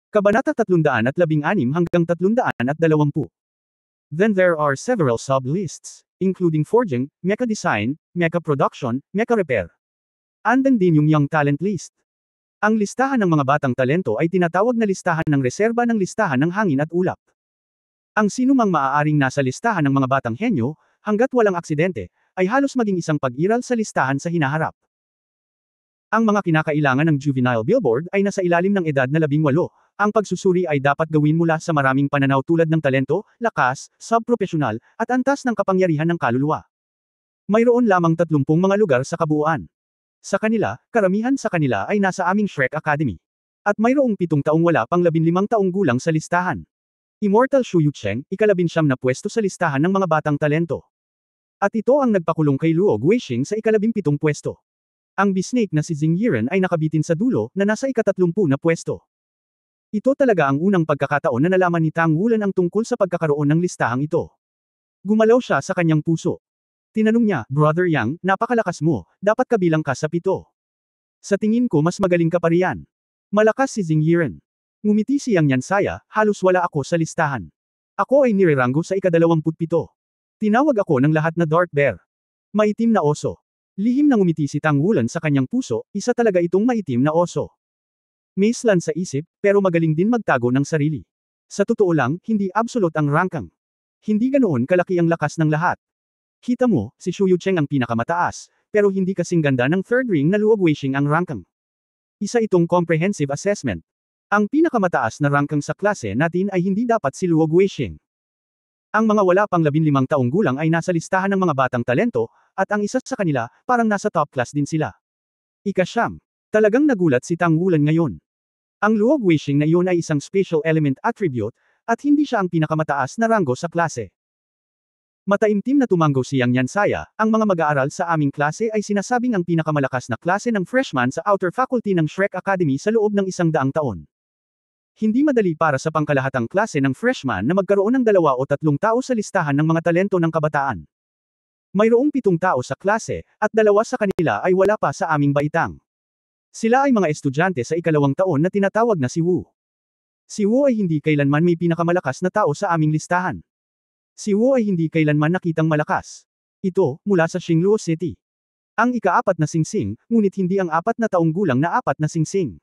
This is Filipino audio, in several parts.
Kabanata 316 hanggang 320. Then there are several sub-lists, including forging, mecha design, mecha production, mecha repair. Andan din yung young talent list. Ang listahan ng mga batang talento ay tinatawag na listahan ng reserba ng listahan ng hangin at ulap. Ang sinumang maaaring nasa listahan ng mga batang henyo, hanggat walang aksidente, ay halos maging isang pag-iral sa listahan sa hinaharap. Ang mga kinakailangan ng juvenile billboard ay nasa ilalim ng edad na 18. Ang pagsusuri ay dapat gawin mula sa maraming pananaw tulad ng talento, lakas, subprofesyonal, at antas ng kapangyarihan ng kaluluwa. Mayroon lamang 30 mga lugar sa kabuuan. Sa kanila, karamihan sa kanila ay nasa aming Shrek Academy. At mayroong 7 taong wala pang 15 taong gulang sa listahan. Immortal Shu Yucheng, ika-19 na pwesto sa listahan ng mga batang talento. At ito ang nagpakulong kay Luo Guixing sa ika-17 pwesto. Ang bisnake na si Xing Yiren ay nakabitin sa dulo na nasa ika-30 na pwesto. Ito talaga ang unang pagkakataon na nalaman ni Tang Wulan ang tungkol sa pagkakaroon ng listahang ito. Gumalaw siya sa kanyang puso. Tinanong niya, Brother Yang, napakalakas mo, dapat kabilang ka sa 7. Sa tingin ko mas magaling ka pa riyan. Malakas si Xing Yiren. Ngumiti si Yang Yansaya, halos wala ako sa listahan. Ako ay nireranggo sa ika-27. Tinawag ako ng lahat na Dark Bear. Maitim na oso. Lihim na ngumiti si Tang Wulan sa kanyang puso, isa talaga itong maitim na oso. Maislan sa isip, pero magaling din magtago ng sarili. Sa totoo lang, hindi absolute ang rangkang. Hindi ganoon kalaki ang lakas ng lahat. Kita mo, si Shu Yucheng ang pinakamataas, pero hindi kasing ganda ng third ring na Luo Guixing ang rangkang. Isa itong comprehensive assessment. Ang pinakamataas na rangkang sa klase natin ay hindi dapat si Luo Guixing. Ang mga wala pang 15 taong gulang ay nasa listahan ng mga batang talento, at ang isa sa kanila, parang nasa top class din sila. Ika-9. Talagang nagulat si Tang Wulan ngayon. Ang Luo Guixing na iyon ay isang special element attribute, at hindi siya ang pinakamataas na ranggo sa klase. Mataimtim na tumanggo si Yang Yansaya, ang mga mag-aaral sa aming klase ay sinasabing ang pinakamalakas na klase ng freshman sa outer faculty ng Shrek Academy sa loob ng 100 taon. Hindi madali para sa pangkalahatang klase ng freshman na magkaroon ng 2 o 3 tao sa listahan ng mga talento ng kabataan. Mayroong 7 tao sa klase, at 2 sa kanila ay wala pa sa aming baitang. Sila ay mga estudyante sa ika-2 taon na tinatawag na si Wu. Si Wu ay hindi kailanman may pinakamalakas na tao sa aming listahan. Si Wu ay hindi kailanman nakitang malakas. Ito, mula sa Xingluo City. Ang ika-4 na singsing, ngunit hindi ang 4 na taong gulang na 4 na singsing.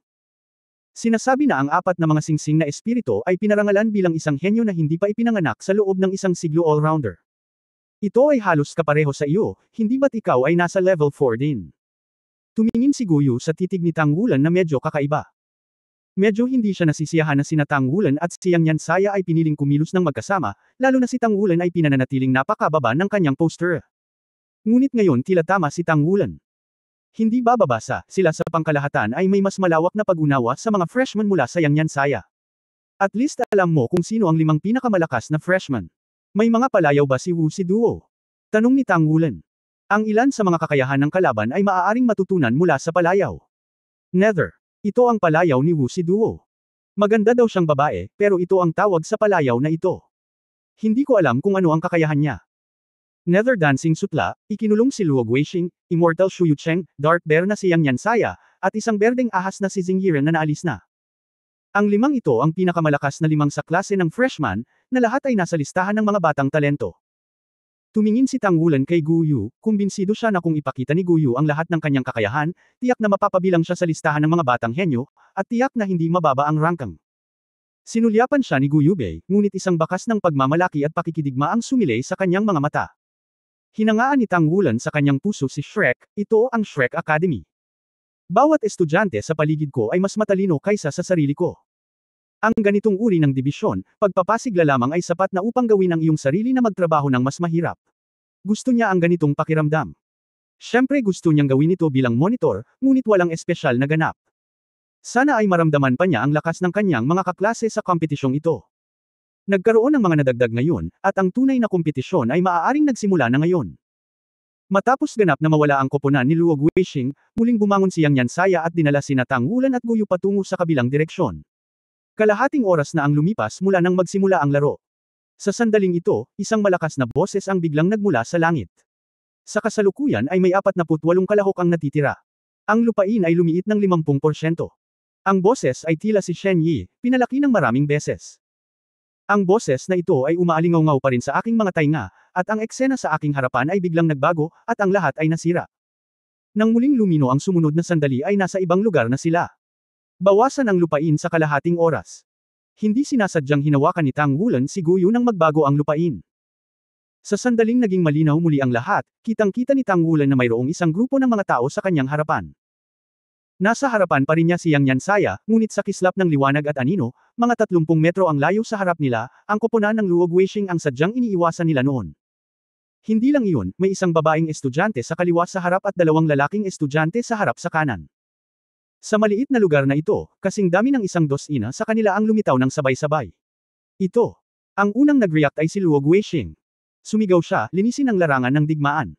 Sinasabi na ang 4 na mga singsing na espiritu ay pinarangalan bilang isang henyo na hindi pa ipinanganak sa loob ng isang siglo all-rounder. Ito ay halos kapareho sa iyo, hindi ba't ikaw ay nasa level 4 din? Tumingin si Guyu sa titig ni Tang Wulan na medyo kakaiba. Medyo hindi siya nasisiyahan na sina Tang Wulan at si Yang Yansaya ay piniling kumilos ng magkasama, lalo na si Tang Wulan ay pinananatiling napakababa ng kanyang poster. Ngunit ngayon tila tama si Tang Wulan. Hindi bababasa, sila sa pangkalahatan ay may mas malawak na pag-unawa sa mga freshman mula sa Yang Yansaya. At least alam mo kung sino ang 5 pinakamalakas na freshman. May mga palayaw ba si Wu si Duo? Tanong ni Tang Wulan. Ang ilan sa mga kakayahan ng kalaban ay maaaring matutunan mula sa palayaw. Nether. Ito ang palayaw ni Wu si Duo. Maganda daw siyang babae, pero ito ang tawag sa palayaw na ito. Hindi ko alam kung ano ang kakayahan niya. Nether Dancing Sutla, ikinulong si Luo Guixing, Immortal Shu Yucheng, Dark Bear na si Yang Yansaya, at isang berdeng ahas na si Xing Yiren na naalis na. Ang 5 ito ang pinakamalakas na 5 sa klase ng freshman, na lahat ay nasa listahan ng mga batang talento. Tumingin si Tang Wulan kay Guyu, kumbinsido siya na kung ipakita ni Guyu ang lahat ng kanyang kakayahan, tiyak na mapapabilang siya sa listahan ng mga batang henyo, at tiyak na hindi mababa ang rangkang. Sinulyapan siya ni Guyubei, ngunit isang bakas ng pagmamalaki at pakikidigma ang sumilay sa kanyang mga mata. Hinangaan ni Tang Wulan sa kanyang puso si Shrek, ito ang Shrek Academy. Bawat estudyante sa paligid ko ay mas matalino kaysa sa sarili ko. Ang ganitong uri ng dibisyon, pagpapasigla lamang ay sapat na upang gawin ang iyong sarili na magtrabaho ng mas mahirap. Gusto niya ang ganitong pakiramdam. Siyempre gusto niyang gawin ito bilang monitor, ngunit walang espesyal na ganap. Sana ay maramdaman pa niya ang lakas ng kanyang mga kaklase sa kompetisyong ito. Nagkaroon ng mga nadagdag ngayon, at ang tunay na kompetisyon ay maaaring nagsimula na ngayon. Matapos ganap na mawala ang koponan ni Luo Guixing, muling bumangon si Yang Yansaya at dinala sina Tang Wulan at Guyu patungo sa kabilang direksyon. Kalahating oras na ang lumipas mula nang magsimula ang laro. Sa sandaling ito, isang malakas na boses ang biglang nagmula sa langit. Sa kasalukuyan ay may 48 kalahok ang natitira. Ang lupain ay lumiit ng 50%. Ang boses ay tila si Shen Yi, pinalaki ng maraming beses. Ang boses na ito ay umaalingaw-ngaw pa rin sa aking mga tainga, at ang eksena sa aking harapan ay biglang nagbago, at ang lahat ay nasira. Nang muling lumino ang sumunod na sandali ay nasa ibang lugar na sila. Bawasan ang lupain sa kalahating oras. Hindi sinasadyang hinawakan ni Tang Wulan si Guyu nang magbago ang lupain. Sa sandaling naging malinaw muli ang lahat, kitang-kita ni Tang Wulan na mayroong isang grupo ng mga tao sa kanyang harapan. Nasa harapan pa rin niya si Yang Nyansaya, ngunit sa kislap ng liwanag at anino, mga 30 metro ang layo sa harap nila, ang koponan ng Luo Guixing ang sadyang iniiwasan nila noon. Hindi lang iyon, may isang babaeng estudyante sa kaliwa sa harap at 2 lalaking estudyante sa harap sa kanan. Sa maliit na lugar na ito, kasing dami ng 1 sa kanila ang lumitaw ng sabay-sabay. Ito. Ang unang nag-react ay si Luo Guixing. Sumigaw siya, linisin ang larangan ng digmaan.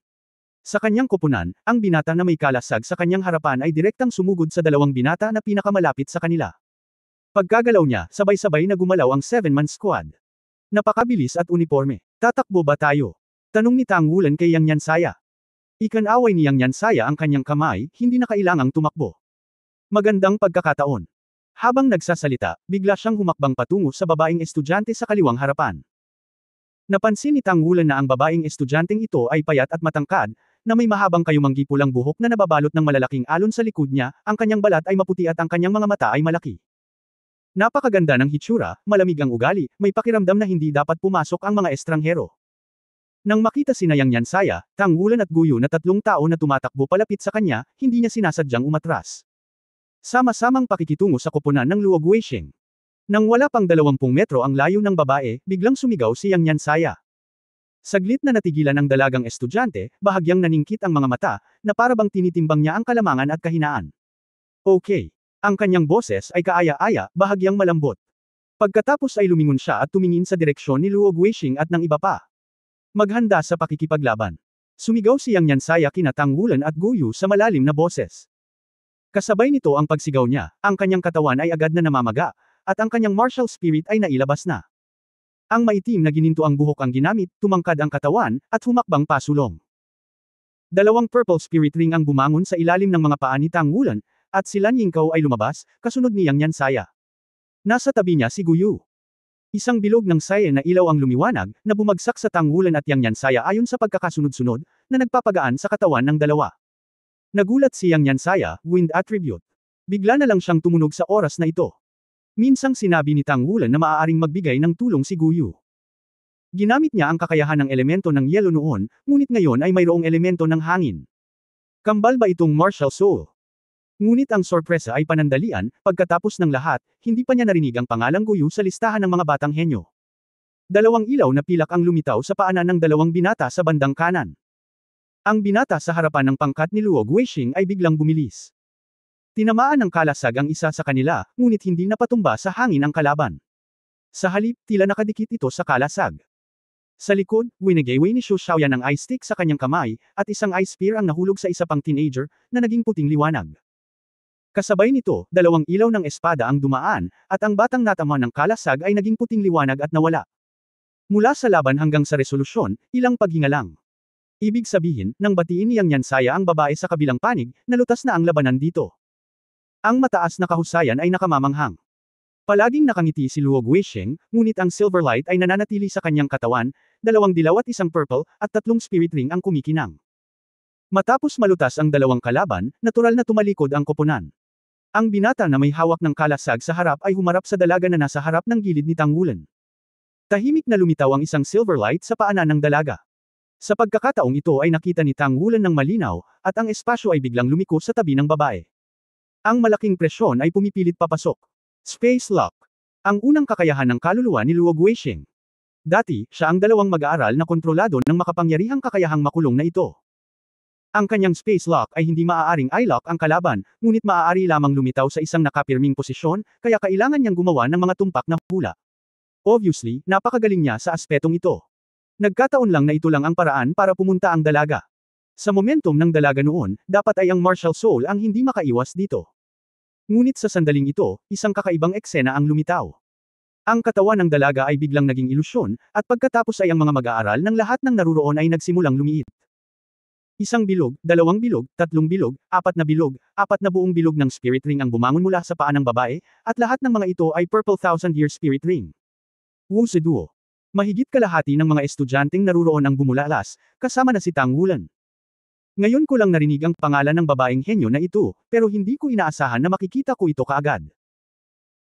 Sa kanyang koponan, ang binata na may kalasag sa kanyang harapan ay direktang sumugod sa 2 binata na pinakamalapit sa kanila. Pagkagalaw niya, sabay-sabay na gumalaw ang 7-man squad. Napakabilis at uniforme. Tatakbo ba tayo? Tanong ni Tang Wulan kay Yang Nyansaya. Ikanaway ni Yang Nyansaya ang kanyang kamay, hindi na kailangang tumakbo. Magandang pagkakataon. Habang nagsasalita, bigla siyang humakbang patungo sa babaeng estudyante sa kaliwang harapan. Napansin ni Tang Wulan na ang babaeng estudyanteng ito ay payat at matangkad, na may mahabang kayumanggi pulang buhok na nababalot ng malalaking alon sa likod niya, ang kanyang balat ay maputi at ang kanyang mga mata ay malaki. Napakaganda ng hitsura, malamig ang ugali, may pakiramdam na hindi dapat pumasok ang mga estranghero. Nang makita si Yang Nyansaya, Tang Wulan at Guyu na 3 tao na tumatakbo palapit sa kanya, hindi niya sinasadyang umatras. Sama-samang pakikitungo sa koponan ng Luo Guixing. Nang wala pang 20 metro ang layo ng babae, biglang sumigaw si Yang Nyansaya. Saglit na natigilan ang dalagang estudyante, bahagyang naningkit ang mga mata, na parabang tinitimbang niya ang kalamangan at kahinaan. Okay. Ang kanyang boses ay kaaya-aya, bahagyang malambot. Pagkatapos ay lumingon siya at tumingin sa direksyon ni Luo Guixing at ng iba pa. Maghanda sa pakikipaglaban. Sumigaw si Yang Nyansaya kina Tang Wulan at Guyu sa malalim na boses. Kasabay nito ang pagsigaw niya, ang kanyang katawan ay agad na namamaga, at ang kanyang martial spirit ay nailabas na. Ang maitim na ginintuang buhok ang ginamit, tumangkad ang katawan, at humakbang pasulong. 2 purple spirit ring ang bumangon sa ilalim ng mga paa ni Tang Wulan, at si Lan Yingkou ay lumabas, kasunod ni Yang Nyansaya. Nasa tabi niya si Guyu. Isang bilog ng saya na ilaw ang lumiwanag, na bumagsak sa Tang Wulan at Yang Nyansaya ayon sa pagkakasunod-sunod, na nagpapagaan sa katawan ng dalawa. Nagulat si Yang Nyansaya, wind attribute. Bigla na lang siyang tumunog sa oras na ito. Minsang sinabi ni Tang Wulan na maaaring magbigay ng tulong si Guyu. Ginamit niya ang kakayahan ng elemento ng yelo noon, ngunit ngayon ay mayroong elemento ng hangin. Kambal ba itong martial soul? Ngunit ang sorpresa ay panandalian, pagkatapos ng lahat, hindi pa niya narinig ang pangalang Guyu sa listahan ng mga batang henyo. 2 ilaw na pilak ang lumitaw sa paanan ng 2 binata sa bandang kanan. Ang binata sa harapan ng pangkat ni Luo Guixing ay biglang bumilis. Tinamaan ng kalasag ang isa sa kanila, ngunit hindi napatumba sa hangin ang kalaban. Sa halip, tila nakadikit ito sa kalasag. Sa likod, winagaway ni Xu Xiaoyan ang ice stick sa kanyang kamay, at isang ice spear ang nahulog sa isa pang teenager, na naging puting liwanag. Kasabay nito, 2 ilaw ng espada ang dumaan, at ang batang natama ng kalasag ay naging puting liwanag at nawala. Mula sa laban hanggang sa resolusyon, ilang paghinga lang. Ibig sabihin, nang batiin ni Yang Nyansaya ang babae sa kabilang panig, nalutas na ang labanan dito. Ang mataas na kahusayan ay nakamamanghang. Palaging nakangiti si Luo Guixing, ngunit ang silver light ay nananatili sa kanyang katawan, 2 dilaw at 1 purple, at 3 spirit ring ang kumikinang. Matapos malutas ang 2 kalaban, natural na tumalikod ang koponan. Ang binata na may hawak ng kalasag sa harap ay humarap sa dalaga na nasa harap ng gilid ni Tang Wulan. Tahimik na lumitaw ang isang silver light sa paanan ng dalaga. Sa pagkakataong ito ay nakita ni Tang Wulan ng malinaw, at ang espasyo ay biglang lumiko sa tabi ng babae. Ang malaking presyon ay pumipilit papasok. Space lock. Ang unang kakayahan ng kaluluwa ni Luo Guixing. Dati, siya ang 2 mag-aaral na kontrolado ng makapangyarihang kakayahang makulong na ito. Ang kanyang space lock ay hindi maaaring i-lock ang kalaban, ngunit maaari lamang lumitaw sa isang nakapirming posisyon, kaya kailangan niyang gumawa ng mga tumpak na hula. Obviously, napakagaling niya sa aspetong ito. Nagkataon lang na ito lang ang paraan para pumunta ang dalaga. Sa momentum ng dalaga noon, dapat ay ang martial soul ang hindi makaiwas dito. Ngunit sa sandaling ito, isang kakaibang eksena ang lumitaw. Ang katawan ng dalaga ay biglang naging ilusyon, at pagkatapos ay ang mga mag-aaral ng lahat ng naruroon ay nagsimulang lumiit. Isang bilog, dalawang bilog, tatlong bilog, apat na buong bilog ng spirit ring ang bumangon mula sa paa ng babae, at lahat ng mga ito ay Purple Thousand Year Spirit Ring. Wu Ziduo. Mahigit kalahati ng mga estudyanteng naruroon ang bumulalas, kasama na si Tang Wulan. Ngayon ko lang narinig ang pangalan ng babaeng henyo na ito, pero hindi ko inaasahan na makikita ko ito kaagad.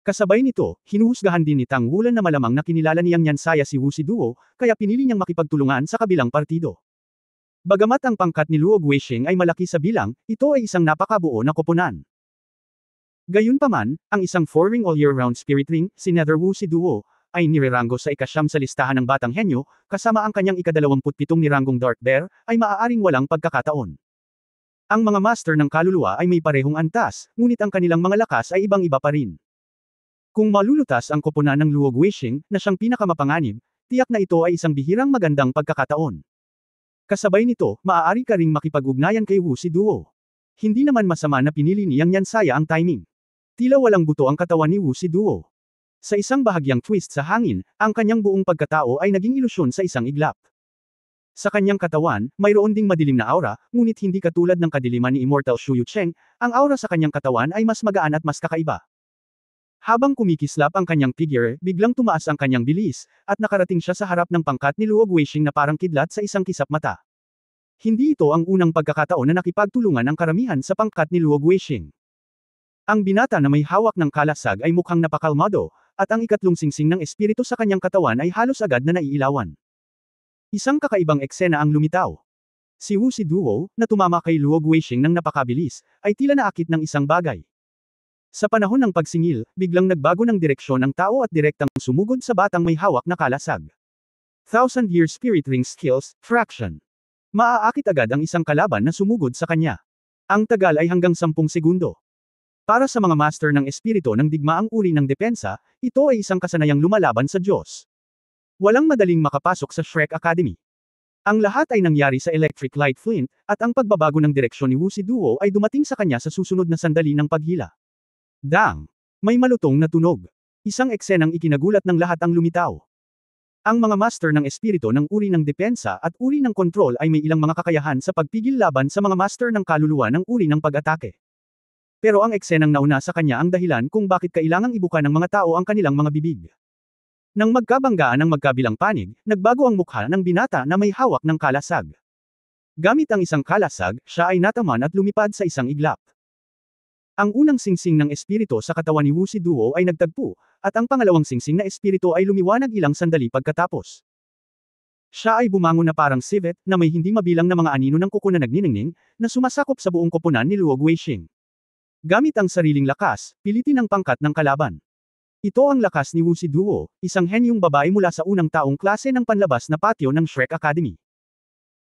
Kasabay nito, hinuhusgahan din ni Tang Wulan na malamang na kinilala niyang Nyansaya si Wu Ziduo, kaya pinili niyang makipagtulungan sa kabilang partido. Bagamat ang pangkat ni Luo Guixing ay malaki sa bilang, ito ay isang napakabuo na koponan. Gayunpaman, ang isang 4-ring all-year-round spirit ring, si Nether Wu Ziduo, ay nirerango sa ika-9 sa listahan ng batang henyo, kasama ang kanyang ika-27 niranggong Dark Bear, ay maaaring walang pagkakataon. Ang mga master ng kaluluwa ay may parehong antas, ngunit ang kanilang mga lakas ay ibang-iba pa rin. Kung malulutas ang koponan ng Luo Guixing, na siyang pinakamapanganib, tiyak na ito ay isang bihirang magandang pagkakataon. Kasabay nito, maaari ka ring makipag-ugnayan kay Wu Ziduo. Hindi naman masama na pinili niyang Nyansaya ang timing. Tila walang buto ang katawan ni Wu Ziduo. Sa isang bahagyang twist sa hangin, ang kanyang buong pagkatao ay naging ilusyon sa isang iglap. Sa kanyang katawan, mayroon ding madilim na aura, ngunit hindi katulad ng kadiliman ni Immortal Shu Yucheng, ang aura sa kanyang katawan ay mas magaan at mas kakaiba. Habang kumikislap ang kanyang figure, biglang tumaas ang kanyang bilis, at nakarating siya sa harap ng pangkat ni Luo Guixing na parang kidlat sa isang kisap mata. Hindi ito ang unang pagkakataon na nakipagtulungan ang karamihan sa pangkat ni Luo Guixing. Ang binata na may hawak ng kalasag ay mukhang napakalmado, at ang ikatlong singsing ng espiritu sa kanyang katawan ay halos agad na naiilawan. Isang kakaibang eksena ang lumitaw. Si Wu Ziduo, na tumama kay Luo Guixing ng napakabilis, ay tila naakit ng isang bagay. Sa panahon ng pagsingil, biglang nagbago ng direksyon ang tao at direktang sumugod sa batang may hawak na kalasag. 1000-year spirit ring skills, fraction. Maaakit agad ang isang kalaban na sumugod sa kanya. Ang tagal ay hanggang 10 segundo. Para sa mga master ng espiritu ng digmaang uri ng depensa, ito ay isang kasanayang lumalaban sa Diyos. Walang madaling makapasok sa Shrek Academy. Ang lahat ay nangyari sa Electric Light Flint, at ang pagbabago ng direksyon ni Wu Ziduo ay dumating sa kanya sa susunod na sandali ng paghila. Dang! May malutong na tunog. Isang eksenang ikinagulat ng lahat ang lumitaw. Ang mga master ng espiritu ng uri ng depensa at uri ng kontrol ay may ilang mga kakayahan sa pagpigil laban sa mga master ng kaluluwa ng uri ng pag-atake. Pero ang eksenang nauna sa kanya ang dahilan kung bakit kailangang ibuka ng mga tao ang kanilang mga bibig. Nang magkabanggaan ang magkabilang panig, nagbago ang mukha ng binata na may hawak ng kalasag. Gamit ang isang kalasag, siya ay nataman at lumipad sa isang iglap. Ang unang singsing ng espiritu sa katawan ni Wu Ziduo ay nagtagpo, at ang pangalawang singsing na espiritu ay lumiwanag ilang sandali pagkatapos. Siya ay bumangon na parang civet, na may hindi mabilang na mga anino ng kuko na nagniningning, na sumasakop sa buong koponan ni Luo Guixing. Gamit ang sariling lakas, pilitin ang pangkat ng kalaban. Ito ang lakas ni Wu Ziduo, isang henyong babae mula sa unang taong klase ng panlabas na patio ng Shrek Academy.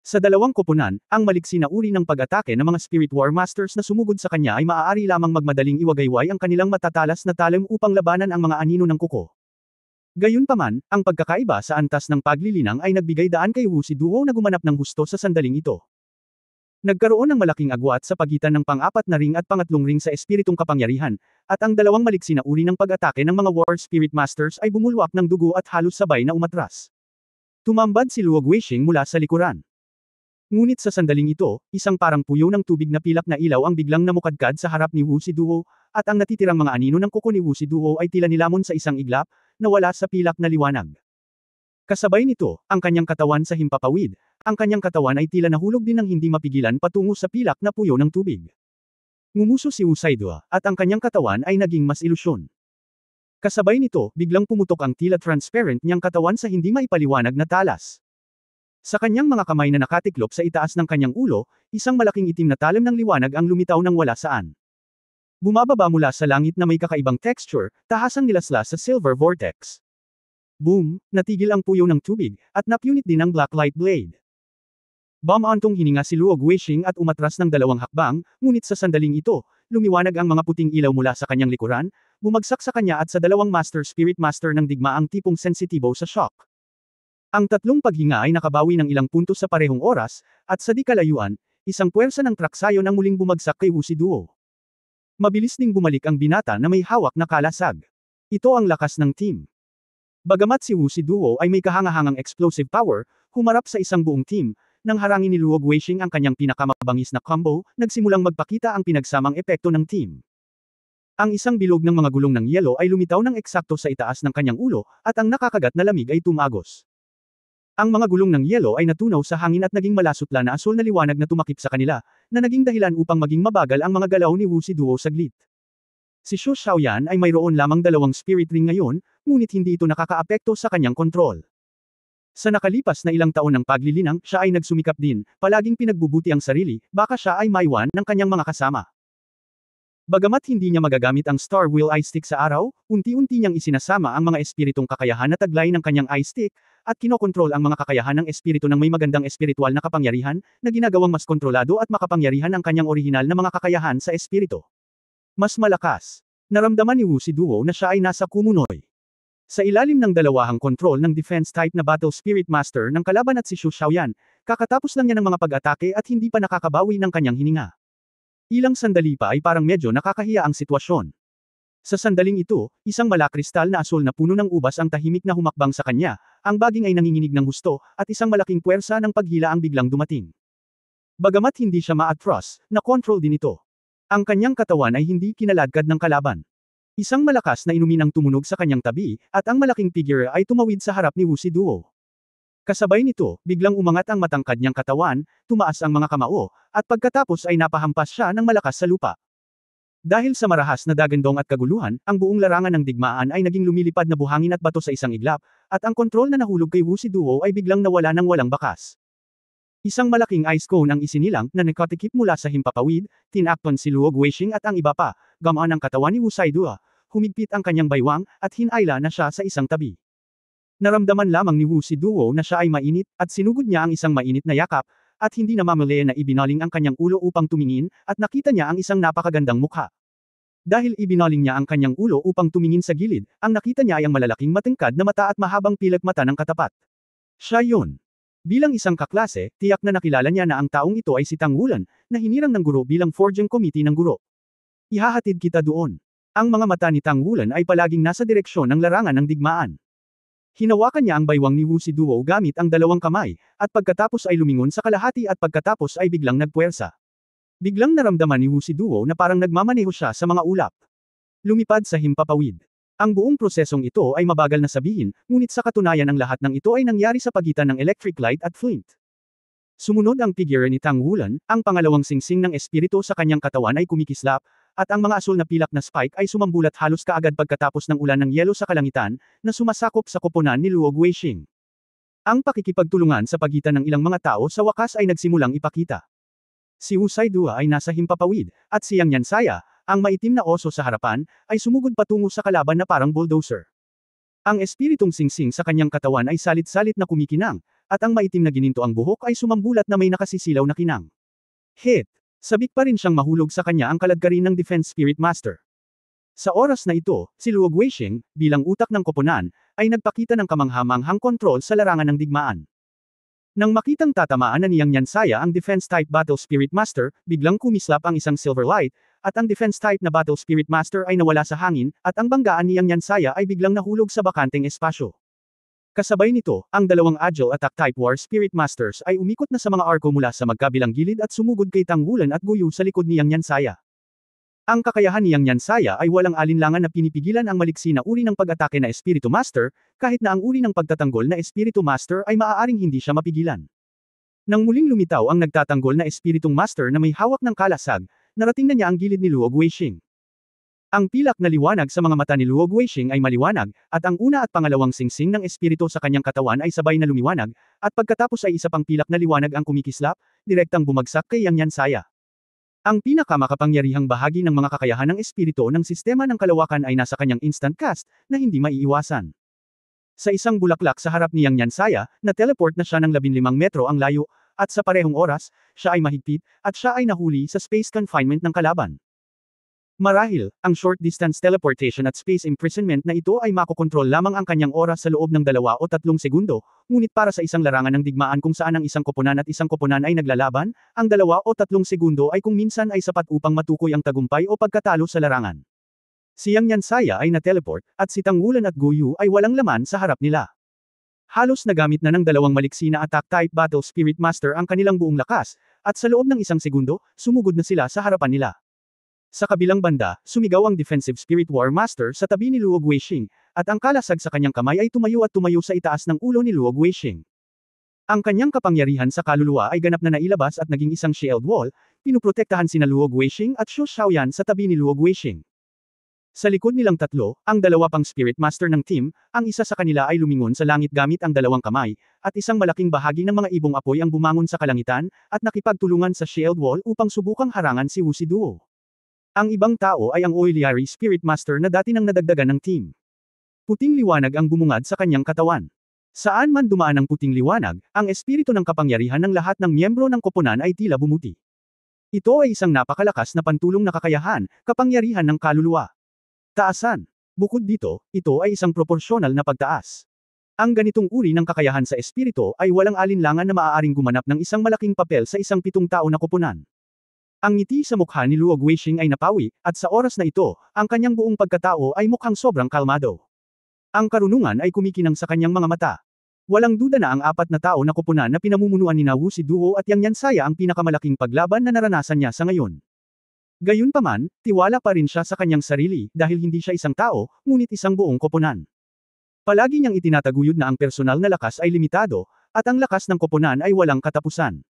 Sa dalawang koponan, ang maliksi na uri ng pag-atake ng mga Spirit War Masters na sumugod sa kanya ay maaari lamang magmadaling iwagayway ang kanilang matatalas na talim upang labanan ang mga anino ng kuko. Gayunpaman, ang pagkakaiba sa antas ng paglilinang ay nagbigay daan kay Wu Ziduo na gumanap ng husto sa sandaling ito. Nagkaroon ng malaking agwat sa pagitan ng pang-apat na ring at pangatlong ring sa espiritong kapangyarihan, at ang dalawang maliksi na uri ng pag-atake ng mga War Spirit Masters ay bumulwak ng dugo at halos sabay na umatras. Tumambad si Luo Guixing mula sa likuran. Ngunit sa sandaling ito, isang parang puyo ng tubig na pilak na ilaw ang biglang namukadkad sa harap ni Wu Ziduo, at ang natitirang mga anino ng kuko ni Wu Ziduo ay tila nilamon sa isang iglap, na wala sa pilak na liwanag. Kasabay nito, ang kanyang katawan sa himpapawid, ang kanyang katawan ay tila nahulog din ng hindi mapigilan patungo sa pilak na puyo ng tubig. Ngumuso si Wu Ziduo, at ang kanyang katawan ay naging mas ilusyon. Kasabay nito, biglang pumutok ang tila transparent niyang katawan sa hindi maipaliwanag na talas. Sa kanyang mga kamay na nakatiklop sa itaas ng kanyang ulo, isang malaking itim na talim ng liwanag ang lumitaw ng wala saan. Bumababa mula sa langit na may kakaibang texture, tahasang nilaslas sa silver vortex. Boom! Natigil ang puyo ng tubig, at napunit din ang black light blade. Bumantong hininga si Luo Guixing at umatras ng 2 hakbang, ngunit sa sandaling ito, lumiwanag ang mga puting ilaw mula sa kanyang likuran, bumagsak sa kanya at sa 2 master spirit master ng digmaang tipong sensitibo sa shock. Ang tatlong paghinga ay nakabawi ng ilang puntos sa parehong oras, at sa di kalayuan, isang puwersa ng traksayon ang muling bumagsak kay Wu Ziduo. Mabilis ding bumalik ang binata na may hawak na kalasag. Ito ang lakas ng team. Bagamat si Wu Ziduo ay may kahangahangang explosive power, humarap sa isang buong team, nang harangin ni Luo Guixing ang kanyang pinakamabangis na combo, nagsimulang magpakita ang pinagsamang epekto ng team. Ang isang bilog ng mga gulong ng yelo ay lumitaw ng eksakto sa itaas ng kanyang ulo, at ang nakakagat na lamig ay tumagos. Ang mga gulong ng yelo ay natunaw sa hangin at naging malasutla na asul na liwanag na tumakip sa kanila, na naging dahilan upang maging mabagal ang mga galaw ni Wu Ziduo saglit. Si Xu Xiaoyan ay mayroon lamang 2 spirit ring ngayon, ngunit hindi ito nakakaapekto sa kanyang kontrol. Sa nakalipas na ilang taon ng paglilinang, siya ay nagsumikap din, palaging pinagbubuti ang sarili, baka siya ay maiwan ng kanyang mga kasama. Bagamat hindi niya magagamit ang Star Wheel Eye Stick sa araw, unti-unti niyang isinasama ang mga espiritong kakayahan na taglay ng kanyang Eye Stick, at kinokontrol ang mga kakayahan ng espiritu ng may magandang espiritual na kapangyarihan, na ginagawang mas kontrolado at makapangyarihan ang kanyang orihinal na mga kakayahan sa espiritu. Mas malakas. Naramdaman ni Wu Ziduo na siya ay nasa kumunoy. Sa ilalim ng dalawahang kontrol ng defense type na Battle Spirit Master ng kalaban at si Xu Xiaoyan, kakatapos lang niya ng mga pag-atake at hindi pa nakakabawi ng kanyang hininga. Ilang sandali pa ay parang medyo nakakahiya ang sitwasyon. Sa sandaling ito, isang malakristal na asul na puno ng ubas ang tahimik na humakbang sa kanya, ang baging ay nanginginig ng husto, at isang malaking puwersa ng paghila ang biglang dumating. Bagamat hindi siya ma-atras, na-control din ito. Ang kanyang katawan ay hindi kinaladkad ng kalaban. Isang malakas na inumin ang tumunog sa kanyang tabi, at ang malaking figure ay tumawid sa harap ni Wu Ziduo. Kasabay nito, biglang umangat ang matangkad niyang katawan, tumaas ang mga kamao, at pagkatapos ay napahampas siya ng malakas sa lupa. Dahil sa marahas na dagandong at kaguluhan, ang buong larangan ng digmaan ay naging lumilipad na buhangin at bato sa isang iglap, at ang kontrol na nahulog kay Wu Ziduo ay biglang nawala ng walang bakas. Isang malaking ice cone ang isinilang na nakatikip mula sa himpapawid, tinakpan si Luo Guixing at ang iba pa, gamaan ang katawan ni Wu Ziduo, humigpit ang kanyang baywang, at hinayla na siya sa isang tabi. Naramdaman lamang ni Wu Ziduo na siya ay mainit, at sinugod niya ang isang mainit na yakap, at hindi namamali na ibinaling ang kanyang ulo upang tumingin, at nakita niya ang isang napakagandang mukha. Dahil ibinaling niya ang kanyang ulo upang tumingin sa gilid, ang nakita niya ay ang malalaking matingkad na mata at mahabang pilak mata ng katapat. Siya yun. Bilang isang kaklase, tiyak na nakilala niya na ang taong ito ay si Tang Wulan, na hinirang ng guro bilang forging committee ng guro. Ihahatid kita doon. Ang mga mata ni Tang Wulan ay palaging nasa direksyon ng larangan ng digmaan. Hinawakan niya ang baywang ni Wu Ziduo gamit ang 2 kamay, at pagkatapos ay lumingon sa kalahati at pagkatapos ay biglang nagpuwersa. Biglang naramdaman ni Wu Ziduo na parang nagmamaneho siya sa mga ulap. Lumipad sa himpapawid. Ang buong prosesong ito ay mabagal na sabihin, ngunit sa katunayan ang lahat ng ito ay nangyari sa pagitan ng electric light at flint. Sumunod ang figure ni Tang Wulan, ang pangalawang singsing ng espiritu sa kanyang katawan ay kumikislap, at ang mga asul na pilak na spike ay sumambulat halos kaagad pagkatapos ng ulan ng yelo sa kalangitan, na sumasakop sa koponan ni Luo Guixing. Ang pakikipagtulungan sa pagitan ng ilang mga tao sa wakas ay nagsimulang ipakita. Si Wu Ziduo ay nasa himpapawid, at si Yang Yansaya, ang maitim na oso sa harapan, ay sumugod patungo sa kalaban na parang bulldozer. Ang espiritong singsing sa kanyang katawan ay salit-salit na kumikinang, at ang maitim na gininto ang buhok ay sumambulat na may nakasisilaw na kinang. Hit! Sabik pa rin siyang mahulog sa kanya ang kaladkarin ng Defense Spirit Master. Sa oras na ito, si Luo Guixing, bilang utak ng koponan, ay nagpakita ng kamanghamanghang kontrol sa larangan ng digmaan. Nang makitang tatamaan na ni Yang Yansaya ang Defense-type Battle Spirit Master, biglang kumislap ang isang silver light, at ang Defense-type na Battle Spirit Master ay nawala sa hangin, at ang banggaan ni Yang Yansaya ay biglang nahulog sa bakanteng espasyo. Kasabay nito, ang 2 Agile Attack Type War Spirit Masters ay umikot na sa mga arko mula sa magkabilang gilid at sumugod kay Tang Wulan at Guyu sa likod ni Yang Yansaya. Ang kakayahan ni Yang Yansaya ay walang alinlangan na pinipigilan ang maliksi na uri ng pag-atake na Espiritu Master, kahit na ang uri ng pagtatanggol na Espiritu Master ay maaaring hindi siya mapigilan. Nang muling lumitaw ang nagtatanggol na Espiritong Master na may hawak ng kalasag, narating na niya ang gilid ni Luo Guixing. Ang pilak na liwanag sa mga mata ni Luo Guixing ay maliwanag, at ang una at pangalawang singsing ng espiritu sa kanyang katawan ay sabay na lumiwanag, at pagkatapos ay isa pang pilak na liwanag ang kumikislap, direktang bumagsak kay Yang Yansaya. Ang pinakamakapangyarihang bahagi ng mga kakayahan ng espiritu ng sistema ng kalawakan ay nasa kanyang instant cast, na hindi maiiwasan. Sa isang bulaklak sa harap ni Yang Yansaya, na-teleport na siya ng 15 metro ang layo, at sa parehong oras, siya ay mahigpit, at siya ay nahuli sa space confinement ng kalaban. Marahil, ang short-distance teleportation at space imprisonment na ito ay makokontrol lamang ang kanyang oras sa loob ng 2 o 3 segundo, ngunit para sa isang larangan ng digmaan kung saan ang isang koponan at isang koponan ay naglalaban, ang 2 o 3 segundo ay kung minsan ay sapat upang matukoy ang tagumpay o pagkatalo sa larangan. Si Yang Yansaya ay na-teleport, at si Tang Wulan at Guyu ay walang laman sa harap nila. Halos nagamit na ng dalawang maliksi na attack type Battle Spirit Master ang kanilang buong lakas, at sa loob ng isang segundo, sumugod na sila sa harapan nila. Sa kabilang banda, sumigaw ang Defensive Spirit War Master sa tabi ni Luo Guixing, at ang kalasag sa kanyang kamay ay tumayo sa itaas ng ulo ni Luo Guixing. Ang kanyang kapangyarihan sa kaluluwa ay ganap na nailabas at naging isang shield wall, pinuprotektahan sina Luo Guixing at Xu Xiaoyan sa tabi ni Luo Guixing. Sa likod nilang tatlo, ang dalawa pang Spirit Master ng team, ang isa sa kanila ay lumingon sa langit gamit ang dalawang kamay, at isang malaking bahagi ng mga ibong apoy ang bumangon sa kalangitan, at nakipagtulungan sa shield wall upang subukang harangan si Wu Ziduo. Ang ibang tao ay ang Oiliari Spirit Master na dati nang nadagdagan ng team. Puting liwanag ang bumungad sa kanyang katawan. Saan man dumaan ang puting liwanag, ang espiritu ng kapangyarihan ng lahat ng miyembro ng koponan ay tila bumuti. Ito ay isang napakalakas na pantulong na kakayahan, kapangyarihan ng kaluluwa. Taasan. Bukod dito, ito ay isang proporsyonal na pagtaas. Ang ganitong uri ng kakayahan sa espiritu ay walang alinlangan na maaaring gumanap ng isang malaking papel sa isang 7 tao na koponan. Ang ngiti sa mukha ni Luo Guixing ay napawi, at sa oras na ito, ang kanyang buong pagkatao ay mukhang sobrang kalmado. Ang karunungan ay kumikinang sa kanyang mga mata. Walang duda na ang 4 na tao na koponan na pinamumunuan ni Wu Ziduo at Yang Yansaya ang pinakamalaking paglaban na naranasan niya sa ngayon. Gayunpaman, tiwala pa rin siya sa kanyang sarili dahil hindi siya isang tao, ngunit isang buong koponan. Palagi niyang itinataguyod na ang personal na lakas ay limitado, at ang lakas ng koponan ay walang katapusan.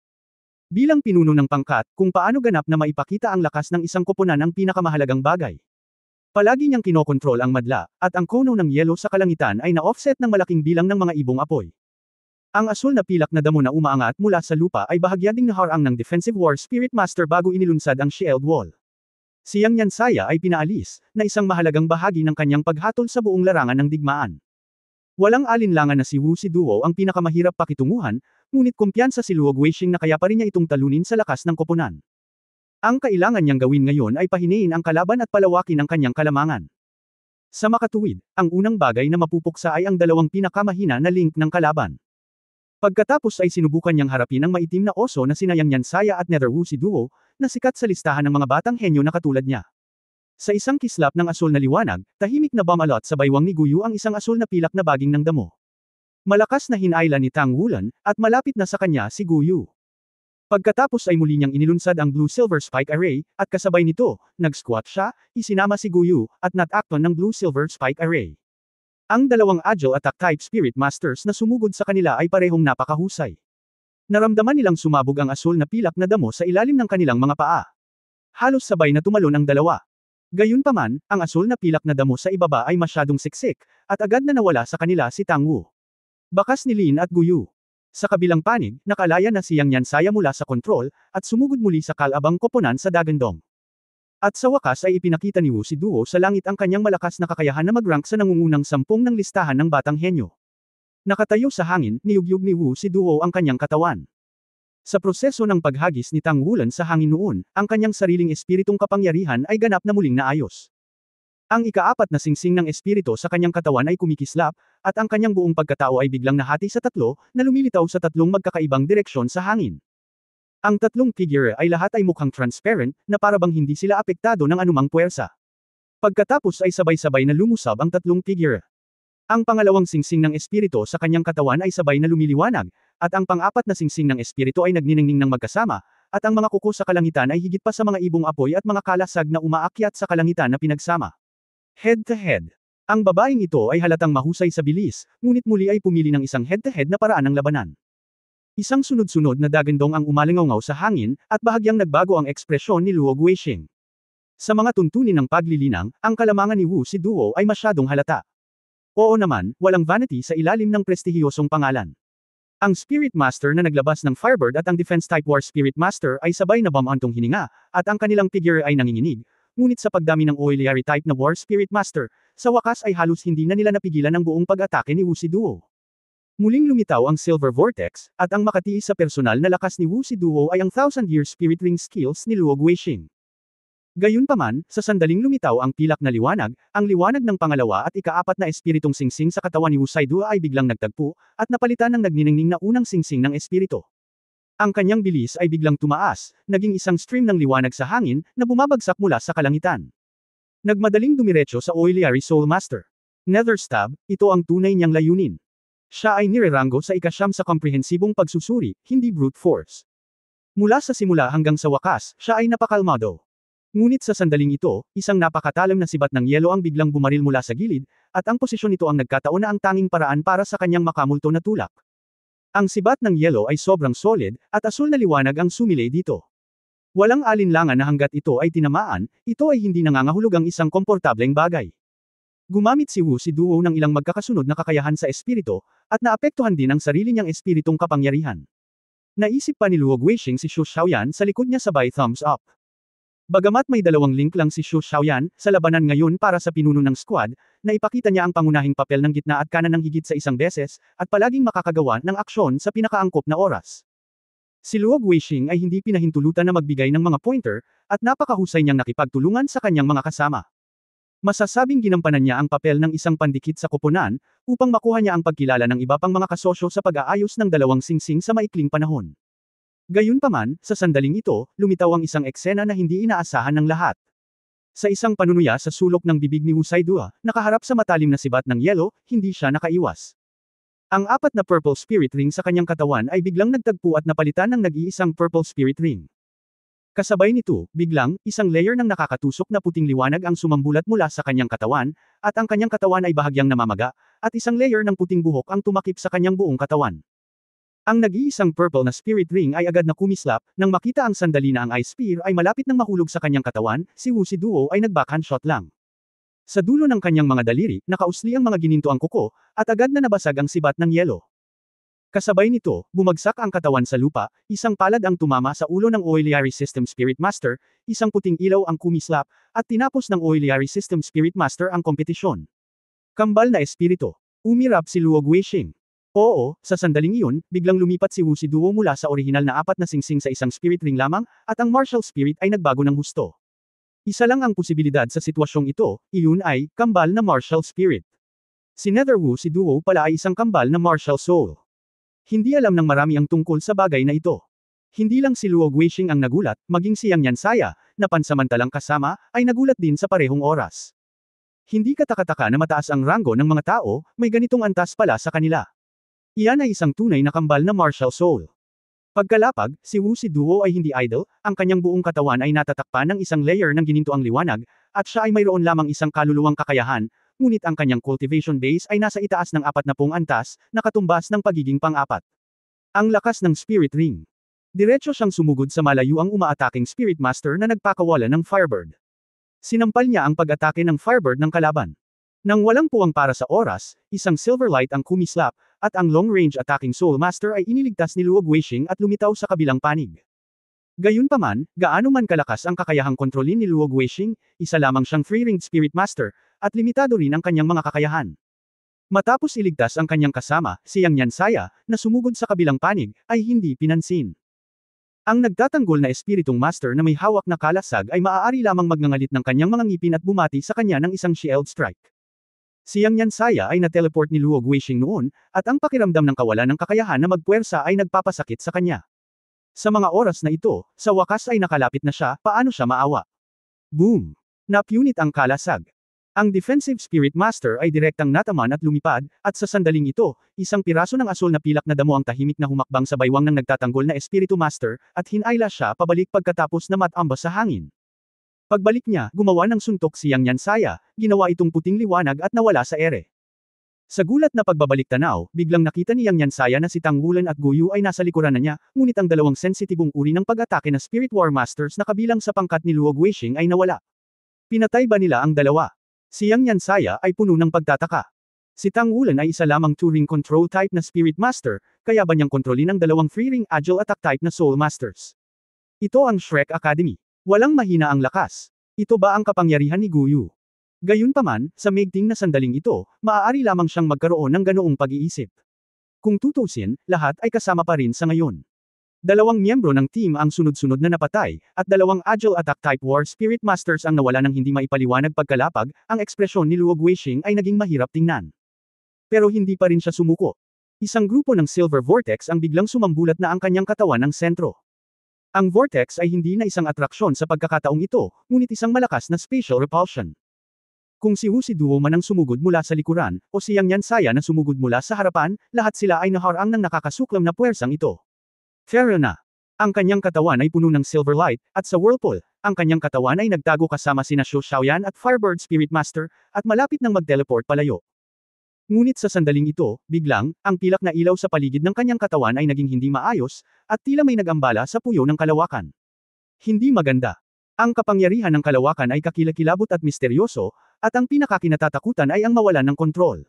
Bilang pinuno ng pangkat, kung paano ganap na maipakita ang lakas ng isang koponan ang pinakamahalagang bagay. Palagi niyang kinokontrol ang madla, at ang kono ng yelo sa kalangitan ay na-offset ng malaking bilang ng mga ibong apoy. Ang asul na pilak na damo na umaangat mula sa lupa ay bahagya ding naharang ng Defensive War Spirit Master bago inilunsad ang shield wall. Si Yang Yansaya ay pinaalis, na isang mahalagang bahagi ng kanyang paghatol sa buong larangan ng digmaan. Walang alinlangan na si Wu Ziduo ang pinakamahirap pakitunguhan, ngunit kumpiyansa si Luo Guixing na kaya pa rin niya itong talunin sa lakas ng koponan. Ang kailangan niyang gawin ngayon ay pahinain ang kalaban at palawakin ang kanyang kalamangan. Sa makatuwid, ang unang bagay na mapupuksa ay ang dalawang pinakamahina na link ng kalaban. Pagkatapos ay sinubukan niyang harapin ang maitim na oso na sina Yang Yansaya at Nether Wu Ziduo, na sikat sa listahan ng mga batang henyo na katulad niya. Sa isang kislap ng asul na liwanag, tahimik na bumalot sa baywang ni Guyu ang isang asul na pilak na baging ng damo. Malakas na hinayla ni Tang Wulan, at malapit na sa kanya si Guyu. Pagkatapos ay muli niyang inilunsad ang Blue-Silver Spike Array, at kasabay nito, nag-squat siya, isinama si Guyu, at nat-acton ng Blue-Silver Spike Array. Ang dalawang agile attack type Spirit Masters na sumugod sa kanila ay parehong napakahusay. Naramdaman nilang sumabog ang asul na pilak na damo sa ilalim ng kanilang mga paa. Halos sabay na tumalon ang dalawa. Gayunpaman, ang asul na pilak na damo sa ibaba ay masyadong siksik, at agad na nawala sa kanila si Tang Wu. Bakas ni Lin at Guyu. Sa kabilang panig, nakalaya na si Yang Yansaya mula sa kontrol, at sumugod muli sa kalabang koponan sa Dagandong. At sa wakas ay ipinakita ni Wu Ziduo sa langit ang kanyang malakas na kakayahan na mag-rank sa nangungunang 10 ng listahan ng batang henyo. Nakatayo sa hangin, niyugyug ni Wu Ziduo ang kanyang katawan. Sa proseso ng paghagis ni Tang Wulan sa hangin noon, ang kanyang sariling espiritong kapangyarihan ay ganap na muling naayos. Ang ika-4 na singsing ng espiritu sa kanyang katawan ay kumikislap, at ang kanyang buong pagkatao ay biglang nahati sa 3, na lumilitaw sa 3 magkakaibang direksyon sa hangin. Ang 3 figure ay lahat ay mukhang transparent, na parabang hindi sila apektado ng anumang puwersa. Pagkatapos ay sabay-sabay na lumusab ang 3 figure. Ang pangalawang singsing ng espiritu sa kanyang katawan ay sabay na lumiliwanag, at ang pang-4 na singsing ng espiritu ay nagniningning ng magkasama, at ang mga kuko sa kalangitan ay higit pa sa mga ibong apoy at mga kalasag na umaakyat sa kalangitan na pinagsama. Head-to-head. Ang babaeng ito ay halatang mahusay sa bilis, ngunit muli ay pumili ng isang head-to-head na paraan ng labanan. Isang sunod-sunod na dagandong ang umalingaw sa hangin, at bahagyang nagbago ang ekspresyon ni Luo Guixing. Sa mga tuntunin ng paglilinang, ang kalamangan ni Wu Ziduo ay masyadong halata. Oo naman, walang vanity sa ilalim ng prestihiyosong pangalan. Ang Spirit Master na naglabas ng Firebird at ang Defense Type War Spirit Master ay sabay na bumantong hininga, at ang kanilang figure ay nanginginig. Ngunit sa pagdami ng Oiliari type na War Spirit Master, sa wakas ay halos hindi na nila napigilan ang buong pag-atake ni Wu Ziduo. Muling lumitaw ang Silver Vortex, at ang makatiis sa personal na lakas ni Wu Ziduo ay ang 1000-year Spirit Ring skills ni Luo Guixing. Gayunpaman, sa sandaling lumitaw ang pilak na liwanag, ang liwanag ng pangalawa at ika-4 na espiritong singsing sa katawan ni Wu Ziduo ay biglang nagtagpo, at napalitan ng nagniningning na unang singsing ng espiritu. Ang kanyang bilis ay biglang tumaas, naging isang stream ng liwanag sa hangin, na bumabagsak mula sa kalangitan. Nagmadaling dumiretso sa Oiliari Soul Master. Nether Stab, ito ang tunay niyang layunin. Siya ay nireranggo sa ika-9 sa komprehensibong pagsusuri, hindi brute force. Mula sa simula hanggang sa wakas, siya ay napakalmado. Ngunit sa sandaling ito, isang napakatalim na sibat ng yelo ang biglang bumaril mula sa gilid, at ang posisyon nito ang nagkataon na ang tanging paraan para sa kanyang makamulto na tulak. Ang sibat ng yelo ay sobrang solid, at asul na liwanag ang sumilay dito. Walang alinlangan na hanggat ito ay tinamaan, ito ay hindi nangangahulugang isang komportableng bagay. Gumamit si Wu Ziduo ng ilang magkakasunod na kakayahan sa espiritu, at naapektuhan din ang sarili niyang espiritong kapangyarihan. Naisip pa ni Luo Guixing si Xu Xiaoyan sa likod niya sabay thumbs up. Bagamat may dalawang link lang si Xu Xiaoyan sa labanan ngayon para sa pinuno ng squad, na ipakita niya ang pangunahing papel ng gitna at kanan ng higit sa isang beses, at palaging makakagawa ng aksyon sa pinakaangkop na oras. Si Luo Guixing ay hindi pinahintulutan na magbigay ng mga pointer, at napakahusay niyang nakipagtulungan sa kanyang mga kasama. Masasabing ginampanan niya ang papel ng isang pandikit sa koponan, upang makuha niya ang pagkilala ng iba pang mga kasosyo sa pag-aayos ng dalawang singsing sa maikling panahon. Gayunpaman, sa sandaling ito, lumitaw ang isang eksena na hindi inaasahan ng lahat. Sa isang panunuya sa sulok ng bibig ni Wu Ziduo, nakaharap sa matalim na sibat ng yelo, hindi siya nakaiwas. Ang 4 na purple spirit ring sa kanyang katawan ay biglang nagtagpo at napalitan ng nag-iisang purple spirit ring. Kasabay nito, biglang, isang layer ng nakakatusok na puting liwanag ang sumambulat mula sa kanyang katawan, at ang kanyang katawan ay bahagyang namamaga, at isang layer ng puting buhok ang tumakip sa kanyang buong katawan. Ang nag-iisang purple na spirit ring ay agad na kumislap, nang makita ang sandali na ang ice spear ay malapit nang mahulog sa kanyang katawan, si Wu Ziduo ay nag-backhand shot lang. Sa dulo ng kanyang mga daliri, nakausli ang mga gininto ang kuko, at agad na nabasag ang sibat ng yelo. Kasabay nito, bumagsak ang katawan sa lupa, isang palad ang tumama sa ulo ng Oiliari System Spirit Master, isang puting ilaw ang kumislap, at tinapos ng Oiliari System Spirit Master ang kompetisyon. Kambal na espiritu. Umirap si Luo Guixing. Oo, sa sandaling iyon, biglang lumipat si Wu Ziduo mula sa orihinal na 4 na singsing sa isang spirit ring lamang, at ang martial spirit ay nagbago ng husto. Isa lang ang posibilidad sa sitwasyong ito, iyon ay, kambal na martial spirit. Si Nether Wu Ziduo pala ay isang kambal na martial soul. Hindi alam ng marami ang tungkol sa bagay na ito. Hindi lang si Luo Guixing ang nagulat, maging si Yang Yansaya, na pansamantalang kasama, ay nagulat din sa parehong oras. Hindi katakataka na mataas ang ranggo ng mga tao, may ganitong antas pala sa kanila. Iyan ay isang tunay na kambal na martial soul. Pagkalapag, si Wu Ziduo ay hindi idle, ang kanyang buong katawan ay natatakpan ng isang layer ng ginintoang liwanag, at siya ay mayroon lamang isang kaluluwang kakayahan, ngunit ang kanyang cultivation base ay nasa itaas ng 40 antas, na katumbas ng pagiging pang-4. Ang lakas ng Spirit Ring. Diretso siyang sumugod sa malayuang umaataking Spirit Master na nagpakawala ng Firebird. Sinampal niya ang pag-atake ng Firebird ng kalaban. Nang walang puwang para sa oras, isang Silver Light ang kumislap, at ang long-range attacking Soul Master ay iniligtas ni Luo Guixing at lumitaw sa kabilang panig. Gayunpaman, gaano man kalakas ang kakayahang kontrolin ni Luo Guixing, isa lamang siyang free-ringed Spirit Master, at limitado rin ang kanyang mga kakayahan. Matapos iligtas ang kanyang kasama, si Yang Yansaya, na sumugod sa kabilang panig, ay hindi pinansin. Ang nagtatanggol na espiritong master na may hawak na kalasag ay maaari lamang magngangalit ng kanyang mga ngipin at bumati sa kanya ng isang shield strike. Si Yang Yansaya ay na-teleport ni Luo Guixing noon, at ang pakiramdam ng kawalan ng kakayahan na magpuwersa ay nagpapasakit sa kanya. Sa mga oras na ito, sa wakas ay nakalapit na siya, paano siya maawa? Boom! Napunit ang kalasag. Ang Defensive Spirit Master ay direktang nataman at lumipad, at sa sandaling ito, isang piraso ng asul na pilak na damo ang tahimik na humakbang sa baywang ng nagtatanggol na Espiritu Master, at hinayla siya pabalik pagkatapos na matambas sa hangin. Pagbalik niya, gumawa ng suntok si Yang Yansaya, ginawa itong puting liwanag at nawala sa ere. Sa gulat na pagbabalik tanaw, biglang nakita ni Yang Yansaya na si Tang Wulan at Guyu ay nasa likuran na niya, ngunit ang dalawang sensitibong uri ng pag-atake na Spirit War Masters na kabilang sa pangkat ni Luo Guixing ay nawala. Pinatay ba nila ang dalawa? Si Yang Yansaya ay puno ng pagtataka. Si Tang Wulan ay isa lamang 2-ring control type na Spirit Master, kaya ba niyang kontrolin ang dalawang 3-ring agile attack type na Soul Masters? Ito ang Shrek Academy. Walang mahina ang lakas. Ito ba ang kapangyarihan ni Guyu? Gayunpaman, sa maigting na sandaling ito, maaari lamang siyang magkaroon ng ganoong pag-iisip. Kung tutusin, lahat ay kasama pa rin sa ngayon. Dalawang miyembro ng team ang sunod-sunod na napatay, at dalawang Agile Attack Type War Spirit Masters ang nawala ng hindi maipaliwanag pagkalapag, ang ekspresyon ni Luo Guixing ay naging mahirap tingnan. Pero hindi pa rin siya sumuko. Isang grupo ng Silver Vortex ang biglang sumambulat na ang kanyang katawan ng sentro. Ang Vortex ay hindi na isang atraksyon sa pagkakataong ito, ngunit isang malakas na spatial repulsion. Kung si Wu Siduo man ang sumugod mula sa likuran, o si Yang Yansaya na sumugod mula sa harapan, lahat sila ay naharang ng nakakasuklam na puwersang ito. Fair na. Ang kanyang katawan ay puno ng silver light, at sa whirlpool, ang kanyang katawan ay nagtago kasama sina Shu Xiaoyan at Firebird Spirit Master, at malapit nang mag-teleport palayo. Ngunit sa sandaling ito, biglang, ang pilak na ilaw sa paligid ng kanyang katawan ay naging hindi maayos, at tila may nag-ambala sa puyo ng kalawakan. Hindi maganda. Ang kapangyarihan ng kalawakan ay kakilakilabot at misteryoso, at ang pinakakinatatakutan ay ang mawalan ng kontrol.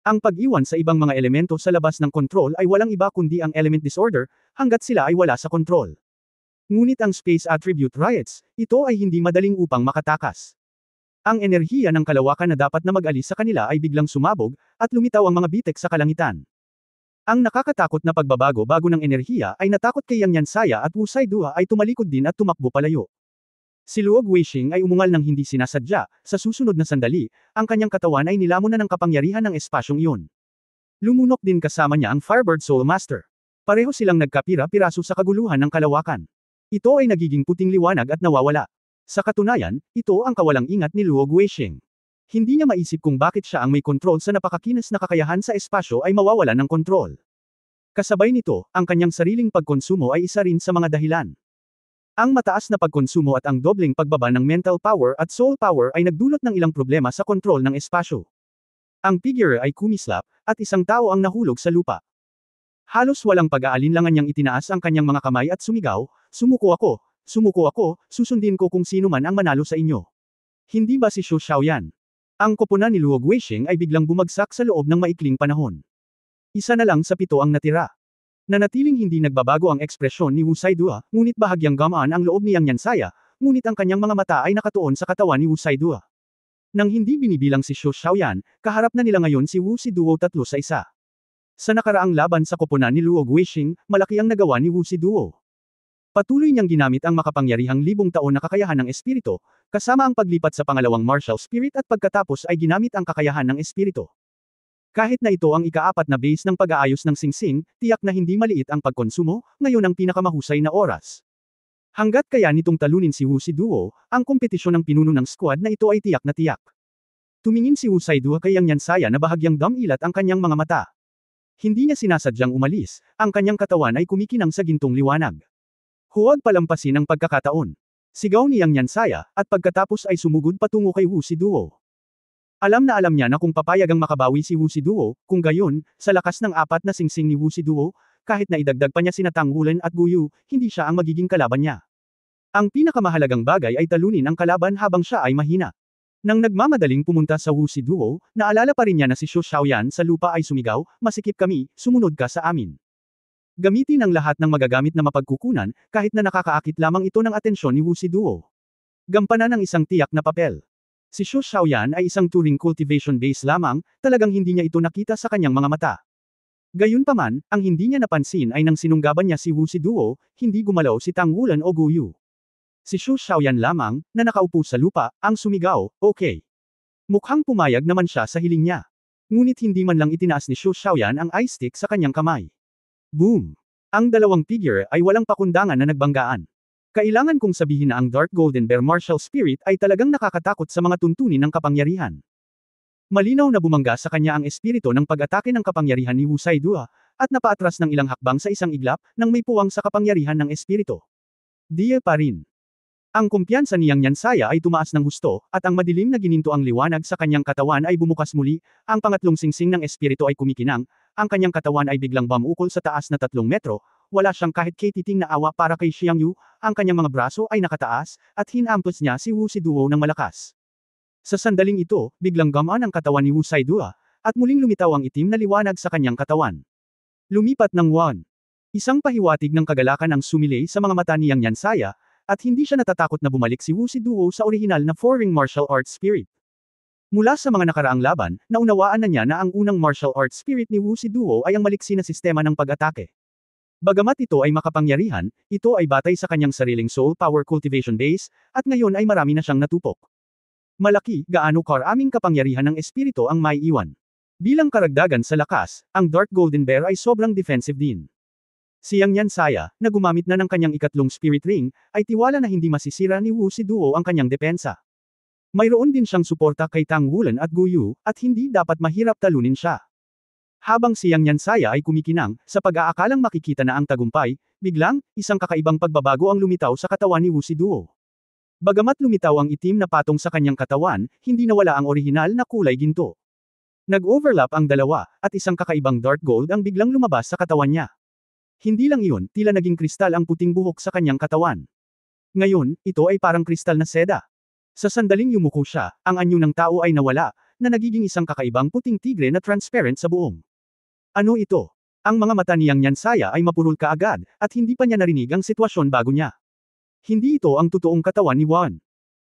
Ang pag-iwan sa ibang mga elemento sa labas ng kontrol ay walang iba kundi ang element disorder, hanggat sila ay wala sa kontrol. Ngunit ang space attribute riots, ito ay hindi madaling upang makatakas. Ang enerhiya ng kalawakan na dapat na mag-alis sa kanila ay biglang sumabog, at lumitaw ang mga bitek sa kalangitan. Ang nakakatakot na pagbabago bago ng enerhiya ay natakot kay Yang Yansaya at Wu Saidua ay tumalikod din at tumakbo palayo. Si Luog Weishing ay umungal ng hindi sinasadya, sa susunod na sandali, ang kanyang katawan ay nilamon na ng kapangyarihan ng espasyong iyon. Lumunok din kasama niya ang Firebird Soul Master. Pareho silang nagkapira-piraso sa kaguluhan ng kalawakan. Ito ay nagiging puting liwanag at nawawala. Sa katunayan, ito ang kawalang ingat ni Luog Weishing. Hindi niya maisip kung bakit siya ang may kontrol sa napakakinis na kakayahan sa espasyo ay mawawalan ng kontrol. Kasabay nito, ang kanyang sariling pagkonsumo ay isa rin sa mga dahilan. Ang mataas na pagkonsumo at ang dobleng pagbaba ng mental power at soul power ay nagdulot ng ilang problema sa kontrol ng espasyo. Ang figure ay kumislap, at isang tao ang nahulog sa lupa. Halos walang pag-aalinlangan niyang itinaas ang kanyang mga kamay at sumigaw, "Sumuko ako, susundin ko kung sino man ang manalo sa inyo." Hindi ba si Shu Xiaoyan? Ang koponan ni Luog Weishing ay biglang bumagsak sa loob ng maikling panahon. Isa na lang sa 7 ang natira. Nanatiling hindi nagbabago ang ekspresyon ni Wu Saidua, ngunit bahagyang gamaan ang loob ni Yang Yansaya, ngunit ang kanyang mga mata ay nakatuon sa katawan ni Wu Saidua. Nang hindi binibilang si Shu Xiaoyan, kaharap na nila ngayon si Wu Siduo 3-1. Sa nakaraang laban sa koponan ni Luog Weishing, malaki ang nagawa ni Wu Siduo. Patuloy niyang ginamit ang makapangyarihang libong taon na kakayahan ng espiritu, kasama ang paglipat sa pangalawang martial spirit at pagkatapos ay ginamit ang kakayahan ng espiritu. Kahit na ito ang ika-4 na base ng pag-aayos ng singsing, tiyak na hindi maliit ang pagkonsumo, ngayon ang pinakamahusay na oras. Hanggat kaya nitong talunin si Wu Siduo, ang kompetisyon ng pinuno ng squad na ito ay tiyak na tiyak. Tumingin si Wu Saidua kay Yang Yansaya na bahagyang dumilat ang kanyang mga mata. Hindi niya sinasadyang umalis, ang kanyang katawan ay kumikinang sa gintong liwanag. Huwag palampasin ang pagkakataon. Sigaw ni Yang Yansaya, at pagkatapos ay sumugod patungo kay Wu Siduo. Alam niya na kung papayagang makabawi si Wu Siduo, kung gayon, sa lakas ng 4 na singsing ni Wu Siduo, kahit na idagdag pa niya sina Tang Wulen at Guyu, hindi siya ang magiging kalaban niya. Ang pinakamahalagang bagay ay talunin ang kalaban habang siya ay mahina. Nang nagmamadaling pumunta sa Wu Siduo, naalala pa rin niya na si Shu Xiaoyan sa lupa ay sumigaw, "Masikip kami, sumunod ka sa amin." Gamitin ang lahat ng magagamit na mapagkukunan, kahit na nakakaakit lamang ito ng atensyon ni Wu Siduo. Gampanan ng isang tiyak na papel. Si Shu Xiaoyan ay isang turing cultivation base lamang, talagang hindi niya ito nakita sa kanyang mga mata. Gayunpaman, ang hindi niya napansin ay nang sinunggaban niya si Wu Siduo, hindi gumalaw si Tang Wulen o Guyu. Si Shu Xiaoyan lamang, na nakaupo sa lupa, ang sumigaw, "Okay." Mukhang pumayag naman siya sa hiling niya. Ngunit hindi man lang itinaas ni Shu Xiaoyan ang ice stick sa kanyang kamay. Boom! Ang dalawang figure ay walang pakundangan na nagbanggaan. Kailangan kong sabihin na ang Dark Golden Bear Martial Spirit ay talagang nakakatakot sa mga tuntunin ng kapangyarihan. Malinaw na bumangga sa kanya ang espiritu ng pag-atake ng kapangyarihan ni Wu Saidua, at napaatras ng ilang hakbang sa isang iglap, nang may puwang sa kapangyarihan ng espiritu. Diye pa rin. Ang kumpiyansa ni Yang Yansaya ay tumaas ng husto, at ang madilim na gininto ang liwanag sa kanyang katawan ay bumukas muli, ang pangatlong singsing ng espiritu ay kumikinang, ang kanyang katawan ay biglang bumukol sa taas na 3 metro, wala siyang kahit katiting na awa para kay Xiang Yu, ang kanyang mga braso ay nakataas, at hinampas niya si Wu Siduo ng malakas. Sa sandaling ito, biglang gamaan ang katawan ni Wu Saidua, at muling lumitaw ang itim na liwanag sa kanyang katawan. Lumipat ng won. Isang pahiwatig ng kagalakan ang sumilay sa mga mata ni Yang Yansaya, at hindi siya natatakot na bumalik si Wu Siduo sa orihinal na 4-ring martial arts spirit. Mula sa mga nakaraang laban, naunawaan na niya na ang unang martial arts spirit ni Wu Siduo ay ang maliksi na sistema ng pag-atake. Bagamat ito ay makapangyarihan, ito ay batay sa kanyang sariling soul power cultivation base, at ngayon ay marami na siyang natupok. Malaki, gaano karaming kapangyarihan ng espiritu ang may iwan. Bilang karagdagan sa lakas, ang Dark Golden Bear ay sobrang defensive din. Si Yang Yansaya, na gumamit na ng kanyang ikatlong spirit ring, ay tiwala na hindi masisira ni Wu Siduo ang kanyang depensa. Mayroon din siyang suporta kay Tang Wulan at Guyu, at hindi dapat mahirap talunin siya. Habang si Yang Yansaya ay kumikinang, sa pag-aakalang makikita na ang tagumpay, biglang, isang kakaibang pagbabago ang lumitaw sa katawan ni Wu Siduo. Bagamat lumitaw ang itim na patong sa kanyang katawan, hindi nawala ang orihinal na kulay ginto. Nag-overlap ang dalawa, at isang kakaibang dark gold ang biglang lumabas sa katawan niya. Hindi lang iyon, tila naging kristal ang puting buhok sa kanyang katawan. Ngayon, ito ay parang kristal na seda. Sa sandaling yumuko siya, ang anyo ng tao ay nawala, na nagiging isang kakaibang puting tigre na transparent sa buong. Ano ito? Ang mga mata ni Yang Yansaya ay mapurol kaagad, at hindi pa niya narinig ang sitwasyon bago niya. Hindi ito ang totoong katawan ni Wan.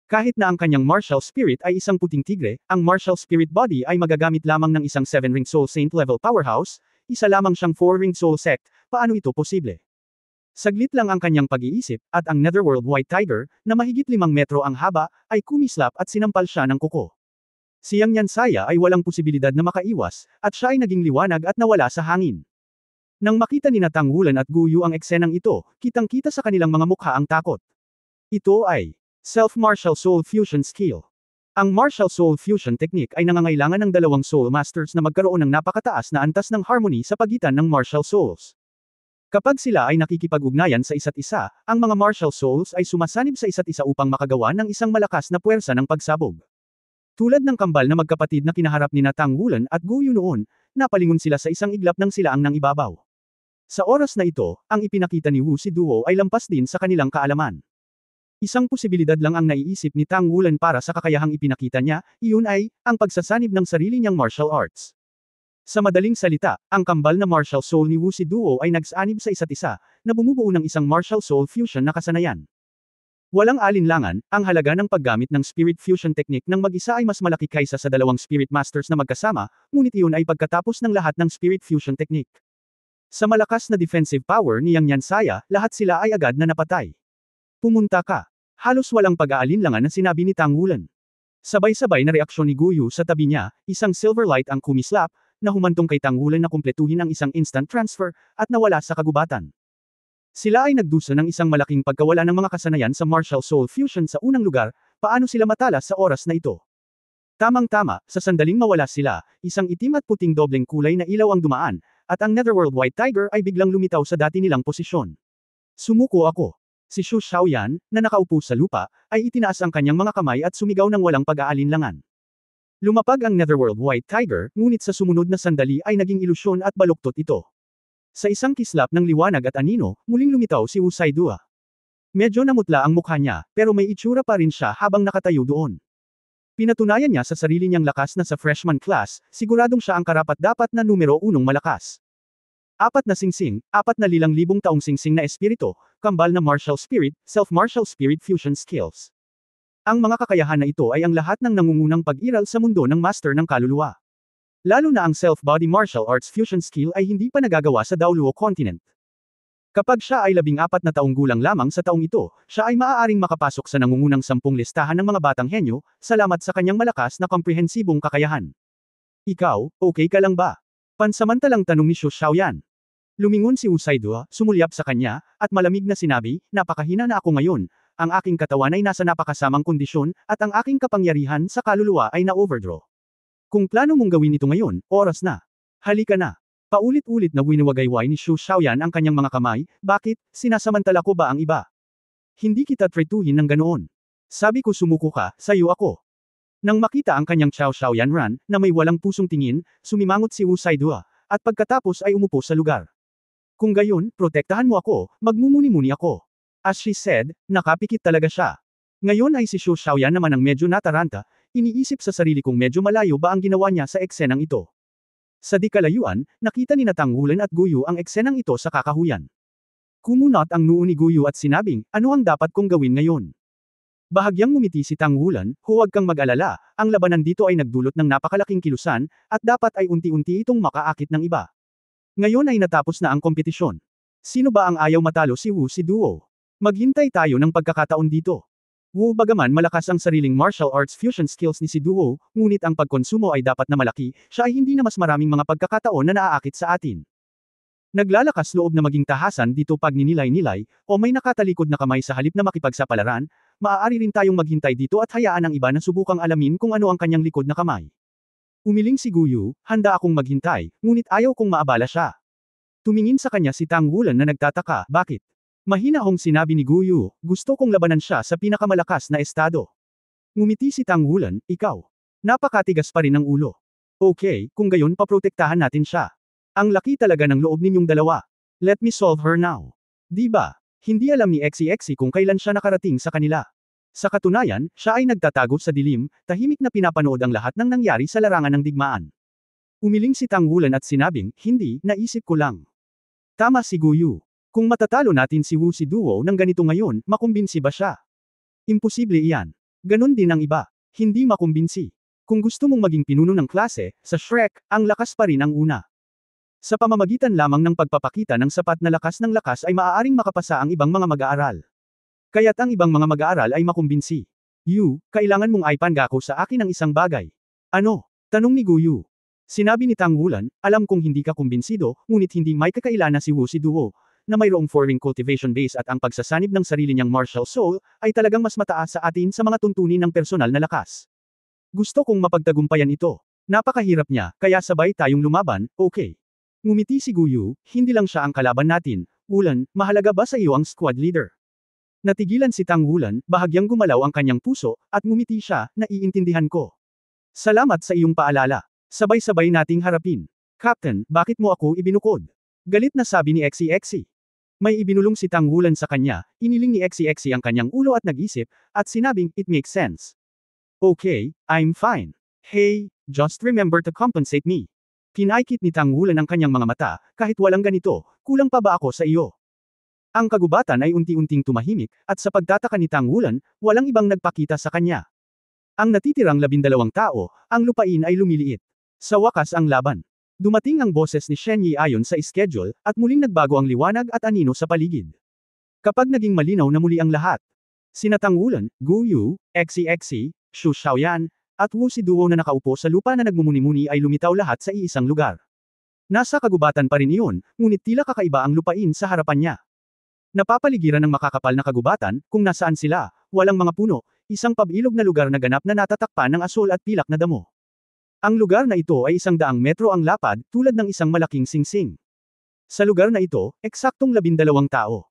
Kahit na ang kanyang martial spirit ay isang puting tigre, ang martial spirit body ay magagamit lamang ng isang 7-ring soul saint level powerhouse, isa lamang siyang 4-ring soul sect, paano ito posible? Saglit lang ang kanyang pag-iisip, at ang Netherworld White Tiger, na mahigit 5 metro ang haba, ay kumislap at sinampal siya ng kuko. Si Yang Yansaya ay walang posibilidad na makaiwas, at siya ay naging liwanag at nawala sa hangin. Nang makita ni Tang Wulan at Guyu ang eksenang ito, kitang-kita sa kanilang mga mukha ang takot. Ito ay Self-Martial Soul Fusion Skill. Ang Martial Soul Fusion Technique ay nangangailangan ng dalawang Soul Masters na magkaroon ng napakataas na antas ng harmony sa pagitan ng Martial Souls. Kapag sila ay nakikipag-ugnayan sa isa't isa, ang mga Martial Souls ay sumasanib sa isa't isa upang makagawa ng isang malakas na puwersa ng pagsabog. Tulad ng kambal na magkapatid na kinaharap ni Tang Wulan at Guyu noon, napalingon sila sa isang iglap ng silaang ng ibabaw. Sa oras na ito, ang ipinakita ni Wu Siduo ay lampas din sa kanilang kaalaman. Isang posibilidad lang ang naiisip ni Tang Wulan para sa kakayahang ipinakita niya, iyon ay, ang pagsasanib ng sarili niyang martial arts. Sa madaling salita, ang kambal na martial soul ni Wu Siduo ay nagsanib sa isa't isa, na bumubuo ng isang martial soul fusion na kasanayan. Walang alinlangan, ang halaga ng paggamit ng spirit fusion technique ng mag-isa ay mas malaki kaysa sa dalawang spirit masters na magkasama, ngunit iyon ay pagkatapos ng lahat ng spirit fusion technique. Sa malakas na defensive power ni Yang Yansaya, lahat sila ay agad na napatay. Pumunta ka. Halos walang pag-aalinlangan na sinabi ni Tang Wulan. Sabay-sabay na reaksyon ni Guyu sa tabi niya, isang silver light ang kumislap, na humantong kay Tang Wulan na kumpletuhin ang isang instant transfer, at nawala sa kagubatan. Sila ay nagdusa ng isang malaking pagkawala ng mga kasanayan sa martial soul fusion sa unang lugar, paano sila matalas sa oras na ito? Tamang-tama, sa sandaling mawala sila, isang itim at puting dobleng kulay na ilaw ang dumaan, at ang Netherworld White Tiger ay biglang lumitaw sa dati nilang posisyon. Sumuko ako. Si Xu Xiaoyan, na nakaupo sa lupa, ay itinaas ang kanyang mga kamay at sumigaw ng walang pag-aalinlangan. Lumapag ang Netherworld White Tiger, ngunit sa sumunod na sandali ay naging ilusyon at baluktot ito. Sa isang kislap ng liwanag at anino, muling lumitaw si Wu Saidua. Medyo namutla ang mukha niya, pero may itsura pa rin siya habang nakatayo doon. Pinatunayan niya sa sarili niyang lakas na sa freshman class, siguradong siya ang karapat-dapat na numero 1 malakas. 4 na singsing, 4,000 taong singsing na espiritu, kambal na martial spirit, self-martial spirit fusion skills. Ang mga kakayahan na ito ay ang lahat ng nangungunang pag-iral sa mundo ng master ng kaluluwa. Lalo na ang self-body martial arts fusion skill ay hindi pa nagagawa sa Daoluo continent. Kapag siya ay 14 na taong gulang lamang sa taong ito, siya ay maaaring makapasok sa nangungunang 10 listahan ng mga batang henyo, salamat sa kanyang malakas na komprehensibong kakayahan. Ikaw, okay ka lang ba? Pansamantalang tanong ni Xu Xiaoyan. Lumingon si Wu Saidua, sumulyap sa kanya, at malamig na sinabi, napakahina na ako ngayon, ang aking katawan ay nasa napakasamang kondisyon, at ang aking kapangyarihan sa kaluluwa ay na-overdraw. Kung plano mong gawin ito ngayon, oras na. Halika na. Paulit-ulit na winiwagayway ni Xu Xiaoyan ang kanyang mga kamay, bakit, sinasamantala ko ba ang iba? Hindi kita tretuhin ng ganoon. Sabi ko sumuko ka, sayo ako. Nang makita ang kanyang Xiao Xiaoyan Ran, na may walang pusong tingin, sumimangot si Wu Saidua, at pagkatapos ay umupo sa lugar. Kung gayon, protektahan mo ako, magmumuni-muni ako. As she said, nakapikit talaga siya. Ngayon ay si Xu Xiaoyan naman ang medyo nataranta, iniisip sa sarili kung medyo malayo ba ang ginawa niya sa eksenang ito. Sa di kalayuan, nakita ni Tang Wulan at Guyu ang eksenang ito sa kakahuyan. Kumunot ang noo ni Guyu at sinabing, ano ang dapat kong gawin ngayon? Bahagyang ngumiti si Tang Wulan, huwag kang mag-alala, ang labanan dito ay nagdulot ng napakalaking kilusan, at dapat ay unti-unti itong makaakit ng iba. Ngayon ay natapos na ang kompetisyon. Sino ba ang ayaw matalo si Wu Siduo? Maghintay tayo ng pagkakataon dito. Wu bagaman malakas ang sariling martial arts fusion skills ni Siduo, ngunit ang pagkonsumo ay dapat na malaki, siya ay hindi na mas maraming mga pagkakataon na naaakit sa atin. Naglalakas loob na maging tahasan dito pag ninilay-nilay, o may nakatalikod na kamay sa halip na makipagsapalaran, maaari rin tayong maghintay dito at hayaan ang iba na subukang alamin kung ano ang kanyang likod na kamay. Umiling si Guyu, handa akong maghintay, ngunit ayaw kong maabala siya. Tumingin sa kanya si Tang Wulan na nagtataka, bakit? Mahinahong sinabi ni Guyu, gusto kong labanan siya sa pinakamalakas na estado. Ngumiti si Tang Wulan, ikaw. Napakatigas pa rin ng ulo. Okay, kung gayon paprotektahan natin siya. Ang laki talaga ng loob ninyong dalawa. Let me solve her now. Di ba? Hindi alam ni Exi kung kailan siya nakarating sa kanila. Sa katunayan, siya ay nagtatago sa dilim, tahimik na pinapanood ang lahat ng nangyari sa larangan ng digmaan. Umiling si Tang Wulan at sinabing, hindi, naisip ko lang. Tama si Guyu. Kung matatalo natin si Wu Siduo ng ganito ngayon, makumbinsi ba siya? Imposible iyan. Ganon din ang iba. Hindi makumbinsi. Kung gusto mong maging pinuno ng klase, sa Shrek, ang lakas pa rin ang una. Sa pamamagitan lamang ng pagpapakita ng sapat na lakas ng lakas ay maaaring makapasa ang ibang mga mag-aaral. Kaya't ang ibang mga mag-aaral ay makumbinsi. Yu, kailangan mong ipanggako sa akin ang isang bagay. Ano? Tanong ni Guyu. Sinabi ni Tang Wulan, alam kong hindi ka kumbinsido, ngunit hindi may kakailan na si Wu Siduo, na mayroong foreign cultivation base at ang pagsasanib ng sarili niyang martial soul, ay talagang mas mataas sa atin sa mga tuntunin ng personal na lakas. Gusto kong mapagtagumpayan ito. Napakahirap niya, kaya sabay tayong lumaban, okay. Ngumiti si Guyu, hindi lang siya ang kalaban natin, Wulan, mahalaga ba sa iyo ang squad leader? Natigilan si Tang Wulan, bahagyang gumalaw ang kanyang puso, at ngumiti siya, naiintindihan ko. Salamat sa iyong paalala. Sabay-sabay nating harapin. Captain, bakit mo ako ibinukod? Galit na sabi ni Exi. May ibinulong si Tang Wulan sa kanya, iniling ni Exi ang kanyang ulo at nag-isip, at sinabing, it makes sense. Okay, I'm fine. Hey, just remember to compensate me. Kinaikit ni Tang Wulan ang kanyang mga mata, kahit walang ganito, kulang pa ba ako sa iyo? Ang kagubatan ay unti-unting tumahimik, at sa pagtataka ni Tang Wulan, walang ibang nagpakita sa kanya. Ang natitirang 12 tao, ang lupain ay lumiliit. Sa wakas ang laban. Dumating ang boses ni Shen Yi ayon sa schedule, at muling nagbago ang liwanag at anino sa paligid. Kapag naging malinaw na muli ang lahat, sina Tang Wulan, Guyu, Exi, Xu Xiaoyan, at Wu Siduo na nakaupo sa lupa na nagmumuni-muni ay lumitaw lahat sa iisang lugar. Nasa kagubatan pa rin iyon, ngunit tila kakaiba ang lupain sa harapan niya. Napapaligiran ng makakapal na kagubatan, kung nasaan sila, walang mga puno, isang pabilog na lugar na ganap na natatakpan ng asol at pilak na damo. Ang lugar na ito ay 100 metro ang lapad, tulad ng isang malaking singsing. Sa lugar na ito, eksaktong 12 tao.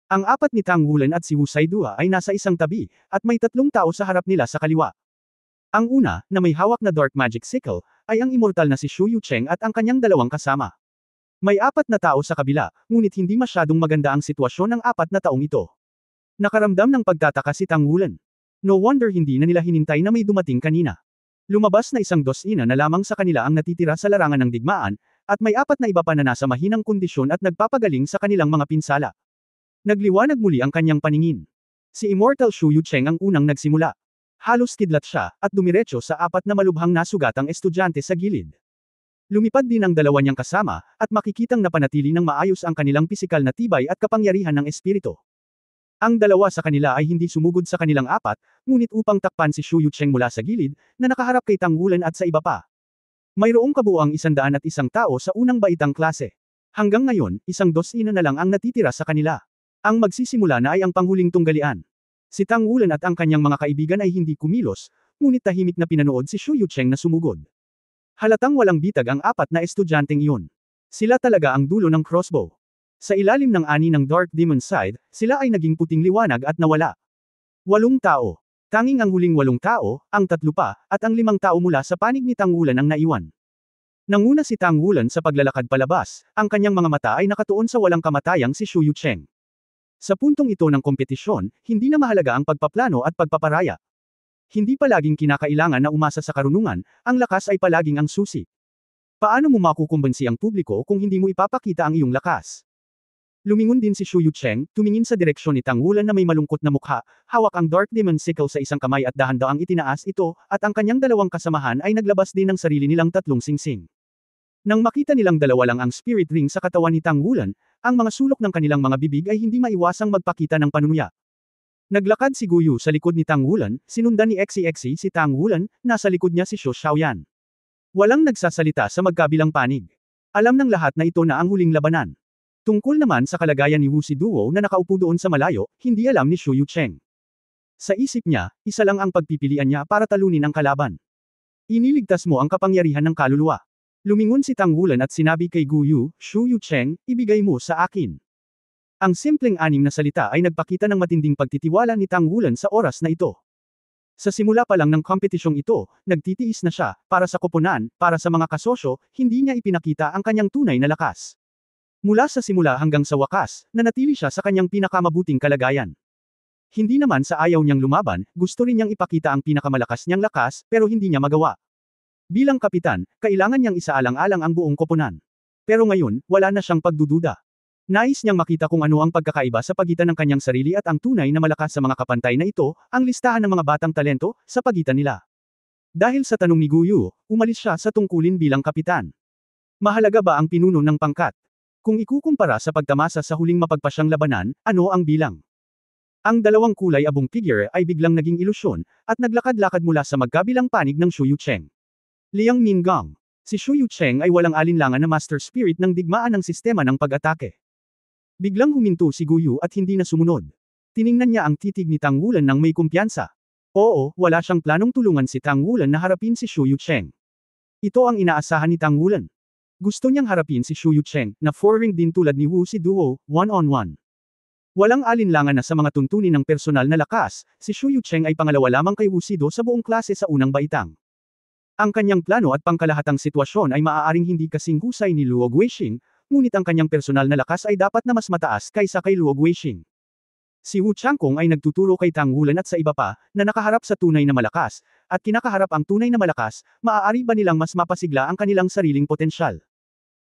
Ang apat ni Tang Wulan at si Wu Saidua ay nasa isang tabi, at may 3 tao sa harap nila sa kaliwa. Ang una, na may hawak na dark magic sickle, ay ang immortal na si Shu Yucheng at ang kanyang 2 kasama. May 4 na tao sa kabila, ngunit hindi masyadong maganda ang sitwasyon ng 4 na taong ito. Nakaramdam ng pagtataka si Tang Wulan. No wonder hindi na nila hinintay na may dumating kanina. Lumabas na 12 na lamang sa kanila ang natitira sa larangan ng digmaan, at may 4 na iba pa na nasa mahinang kondisyon at nagpapagaling sa kanilang mga pinsala. Nagliwanag muli ang kanyang paningin. Si Immortal Shu Yucheng ang unang nagsimula. Halos kidlat siya, at dumiretso sa 4 na malubhang nasugatang estudyante sa gilid. Lumipad din ang 2 niyang kasama, at makikitang napanatili ng maayos ang kanilang pisikal na tibay at kapangyarihan ng espiritu. Ang 2 sa kanila ay hindi sumugod sa kanilang 4, ngunit upang takpan si Shu Yucheng mula sa gilid, na nakaharap kay Tang Wulan at sa iba pa. Mayroong kabuuang 101 tao sa unang baitang klase. Hanggang ngayon, 12 na lang ang natitira sa kanila. Ang magsisimula na ay ang panghuling tunggalian. Si Tang Wulan at ang kanyang mga kaibigan ay hindi kumilos, ngunit tahimik na pinanood si Shu Yucheng na sumugod. Halatang walang bitag ang 4 na estudyanteng iyon. Sila talaga ang dulo ng crossbow. Sa ilalim ng ani ng Dark Demon Side, sila ay naging puting liwanag at nawala. 8 tao. Tanging ang huling 8 tao, ang 3 pa, at ang 5 tao mula sa panig ni Tang Wulan ang naiwan. Nanguna si Tang Wulan sa paglalakad palabas, ang kanyang mga mata ay nakatuon sa walang kamatayang si Shu Yucheng. Sa puntong ito ng kompetisyon, hindi na mahalaga ang pagpaplano at pagpaparaya. Hindi palaging kinakailangan na umasa sa karunungan, ang lakas ay palaging ang susi. Paano mo makukumbansi ang publiko kung hindi mo ipapakita ang iyong lakas? Lumingon din si Shu Yucheng, tumingin sa direksyon ni Tang Wulan na may malungkot na mukha, hawak ang Dark Demon Sickle sa isang kamay at dahan-daang itinaas ito, at ang kanyang 2 kasamahan ay naglabas din ng sarili nilang 3 singsing. Nang makita nilang 2 lang ang spirit ring sa katawan ni Tang Wulan, ang mga sulok ng kanilang mga bibig ay hindi maiwasang magpakita ng panunuya. Naglakad si Guyu sa likod ni Tang Wulan, sinundan ni Exi si Tang Wulan, nasa likod niya si Xu Xiaoyan. Walang nagsasalita sa magkabilang panig. Alam ng lahat na ito na ang huling labanan. Tungkol naman sa kalagayan ni Wu Siduo na nakaupo doon sa malayo, hindi alam ni Shu Yucheng. Sa isip niya, isa lang ang pagpipilian niya para talunin ang kalaban. Iniligtas mo ang kapangyarihan ng kaluluwa. Lumingon si Tang Wulan at sinabi kay Gu Yu, Shu Yu Cheng, ibigay mo sa akin. Ang simpleng anim na salita ay nagpakita ng matinding pagtitiwala ni Tang Wulan sa oras na ito. Sa simula pa lang ng kompetisyong ito, nagtitiis na siya, para sa koponan, para sa mga kasosyo, hindi niya ipinakita ang kanyang tunay na lakas. Mula sa simula hanggang sa wakas, nanatili siya sa kanyang pinakamabuting kalagayan. Hindi naman sa ayaw niyang lumaban, gusto rin niyang ipakita ang pinakamalakas niyang lakas, pero hindi niya magawa. Bilang kapitan, kailangan niyang isaalang-alang ang buong koponan. Pero ngayon, wala na siyang pagdududa. Nais niyang makita kung ano ang pagkakaiba sa pagitan ng kanyang sarili at ang tunay na malakas sa mga kapantay na ito, ang listahan ng mga batang talento, sa pagitan nila. Dahil sa tanong ni Gu Yu, umalis siya sa tungkulin bilang kapitan. Mahalaga ba ang pinuno ng pangkat? Kung ikukumpara sa pagtamasa sa huling mapagpasyang labanan, ano ang bilang? Ang dalawang kulay abong figure ay biglang naging ilusyon, at naglakad-lakad mula sa magkabilang panig ng Shu Yu Cheng. Liang Mingang. Si Shu Yu Cheng ay walang alinlangan na master spirit ng digmaan ng sistema ng pag-atake. Biglang huminto si Gu Yu at hindi na sumunod. Tiningnan niya ang titig ni Tang Wulan ng may kumpiyansa. Oo, wala siyang planong tulungan si Tang Wulan na harapin si Shu Yu Cheng. Ito ang inaasahan ni Tang Wulan. Gusto niyang harapin si Shu Yu Cheng, na 4-ring din tulad ni Wu Si Duo, one-on-one. Walang alinlangan na sa mga tuntunin ng personal na lakas, si Shu Yu Cheng ay pangalawa lamang kay Wu Si Do sa buong klase sa unang baitang. Ang kanyang plano at pangkalahatang sitwasyon ay maaaring hindi kasing husay ni Luo Guixing, ngunit ang kanyang personal na lakas ay dapat na mas mataas kaysa kay Luo Guixing. Si Wu Changkong ay nagtuturo kay Tang Wulan at sa iba pa, na nakaharap sa tunay na malakas, at kinakaharap ang tunay na malakas, maaari ba nilang mas mapasigla ang kanilang sariling potensyal?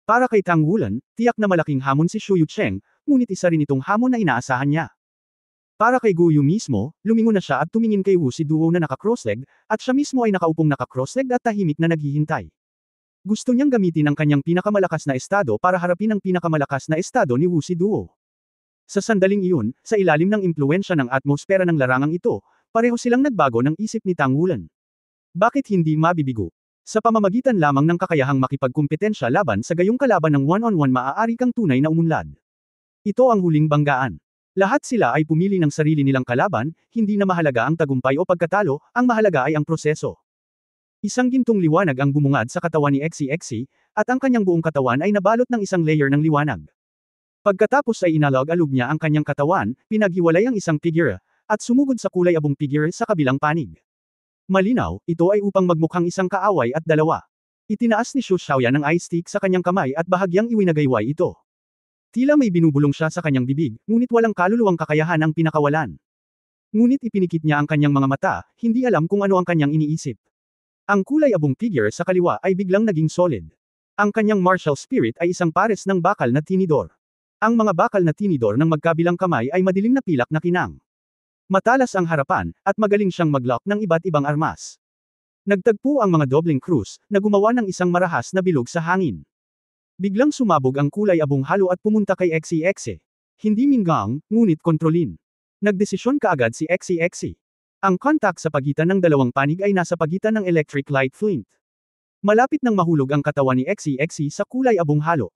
Para kay Tang Wulan, tiyak na malaking hamon si Shu Yu Cheng, ngunit isa rin itong hamon na inaasahan niya. Para kay Gu Yu mismo, lumingon na siya at tumingin kay Wu Si Duo na naka-crossleg, at siya mismo ay nakaupong naka-crossleg at tahimik na naghihintay. Gusto niyang gamitin ang kanyang pinakamalakas na estado para harapin ang pinakamalakas na estado ni Wu Si Duo. Sa sandaling iyon, sa ilalim ng impluwensya ng atmosfera ng larangang ito, pareho silang nagbago ng isip ni Tang Wulan. Bakit hindi mabibigo? Sa pamamagitan lamang ng kakayahang makipagkumpetensya laban sa gayong kalaban ng one-on-one maaari kang tunay na umunlad. Ito ang huling banggaan. Lahat sila ay pumili ng sarili nilang kalaban, hindi na mahalaga ang tagumpay o pagkatalo, ang mahalaga ay ang proseso. Isang gintong liwanag ang bumungad sa katawan ni XCXC, at ang kanyang buong katawan ay nabalot ng isang layer ng liwanag. Pagkatapos ay inalog-alog niya ang kanyang katawan, pinaghiwalay ang isang figure, at sumugod sa kulay abong figure sa kabilang panig. Malinaw, ito ay upang magmukhang isang kaaway at dalawa. Itinaas ni Xu Xiaoyan ang eye stick sa kanyang kamay at bahagyang iwinagayway ito. Tila may binubulong siya sa kanyang bibig, ngunit walang kaluluwang kakayahan ang pinakawalan. Ngunit ipinikit niya ang kanyang mga mata, hindi alam kung ano ang kanyang iniisip. Ang kulay abong figure sa kaliwa ay biglang naging solid. Ang kanyang martial spirit ay isang pares ng bakal na tinidor. Ang mga bakal na tinidor ng magkabilang kamay ay madilim na pilak na kinang. Matalas ang harapan, at magaling siyang mag-lock ng iba't ibang armas. Nagtagpo ang mga dobleng krus, na gumawa ng isang marahas na bilog sa hangin. Biglang sumabog ang kulay abong halo at pumunta kay XCXC. Hindi Mingang, ngunit kontrolin. Nagdesisyon kaagad si XCXC. Ang contact sa pagitan ng dalawang panig ay nasa pagitan ng electric light flint. Malapit nang mahulog ang katawan ni XCXC sa kulay abong halo.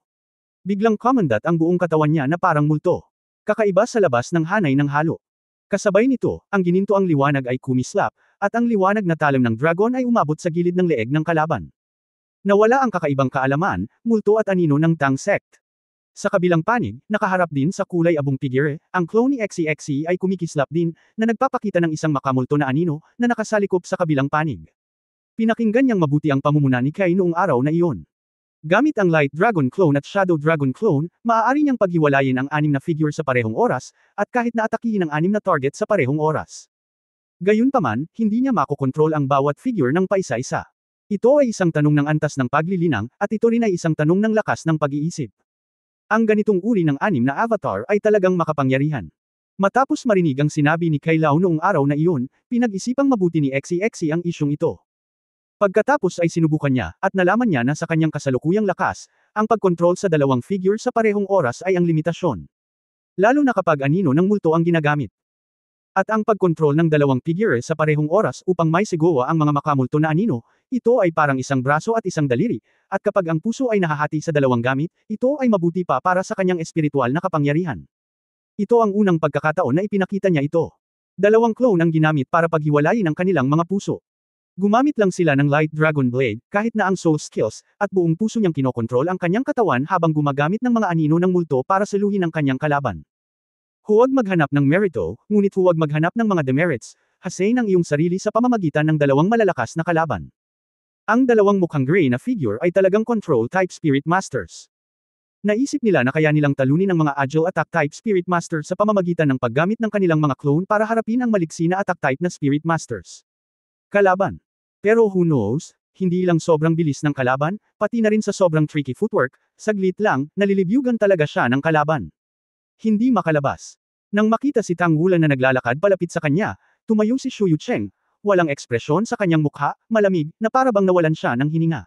Biglang kumandat ang buong katawan niya na parang multo. Kakaiba sa labas ng hanay ng halo. Kasabay nito, ang ginintoang liwanag ay kumislap, at ang liwanag na talim ng dragon ay umabot sa gilid ng leeg ng kalaban. Nawala ang kakaibang kaalaman, multo at anino ng Tang sect. Sa kabilang panig, nakaharap din sa kulay abong figure, ang clone ni XCXC ay kumikislap din, na nagpapakita ng isang makamulto na anino, na nakasalikop sa kabilang panig. Pinakinggan niyang mabuti ang pamumuna ni Kai noong araw na iyon. Gamit ang Light Dragon Clone at Shadow Dragon Clone, maaari niyang paghiwalayin ang 6 na figure sa parehong oras, at kahit na atakihin ang 6 na target sa parehong oras. Gayunpaman, hindi niya makokontrol ang bawat figure ng paisa-isa. Ito ay isang tanong ng antas ng paglilinang, at ito rin ay isang tanong ng lakas ng pag-iisip. Ang ganitong uri ng 6 na avatar ay talagang makapangyarihan. Matapos marinig ang sinabi ni Kai Lao noong araw na iyon, pinag-isipang mabuti ni XCXC ang isyong ito. Pagkatapos ay sinubukan niya, at nalaman niya na sa kanyang kasalukuyang lakas, ang pagkontrol sa dalawang figure sa parehong oras ay ang limitasyon. Lalo na kapag anino ng multo ang ginagamit. At ang pagkontrol ng dalawang figure sa parehong oras upang may sigawa ang mga makamulto na anino, ito ay parang isang braso at isang daliri, at kapag ang puso ay nahahati sa dalawang gamit, ito ay mabuti pa para sa kanyang espiritual na kapangyarihan. Ito ang unang pagkakataon na ipinakita niya ito. Dalawang clone ang ginamit para paghiwalayin ang kanilang mga puso. Gumamit lang sila ng Light Dragon Blade, kahit na ang soul skills, at buong puso niyang kinokontrol ang kanyang katawan habang gumagamit ng mga anino ng multo para saluhin ang kanyang kalaban. Huwag maghanap ng merito, ngunit huwag maghanap ng mga demerits, hasain ang iyong sarili sa pamamagitan ng dalawang malalakas na kalaban. Ang dalawang mukhang gray na figure ay talagang control-type Spirit Masters. Naisip nila na kaya nilang talunin ang mga agile attack-type Spirit Masters sa pamamagitan ng paggamit ng kanilang mga clone para harapin ang maliksi na attack-type na Spirit Masters. Kalaban. Pero who knows, hindi lang sobrang bilis ng kalaban, pati na rin sa sobrang tricky footwork, saglit lang, nalilibyugan talaga siya ng kalaban. Hindi makalabas. Nang makita si Tang Wulan na naglalakad palapit sa kanya, tumayo si Shu Yucheng. Walang ekspresyon sa kanyang mukha, malamig, na para bang nawalan siya ng hininga.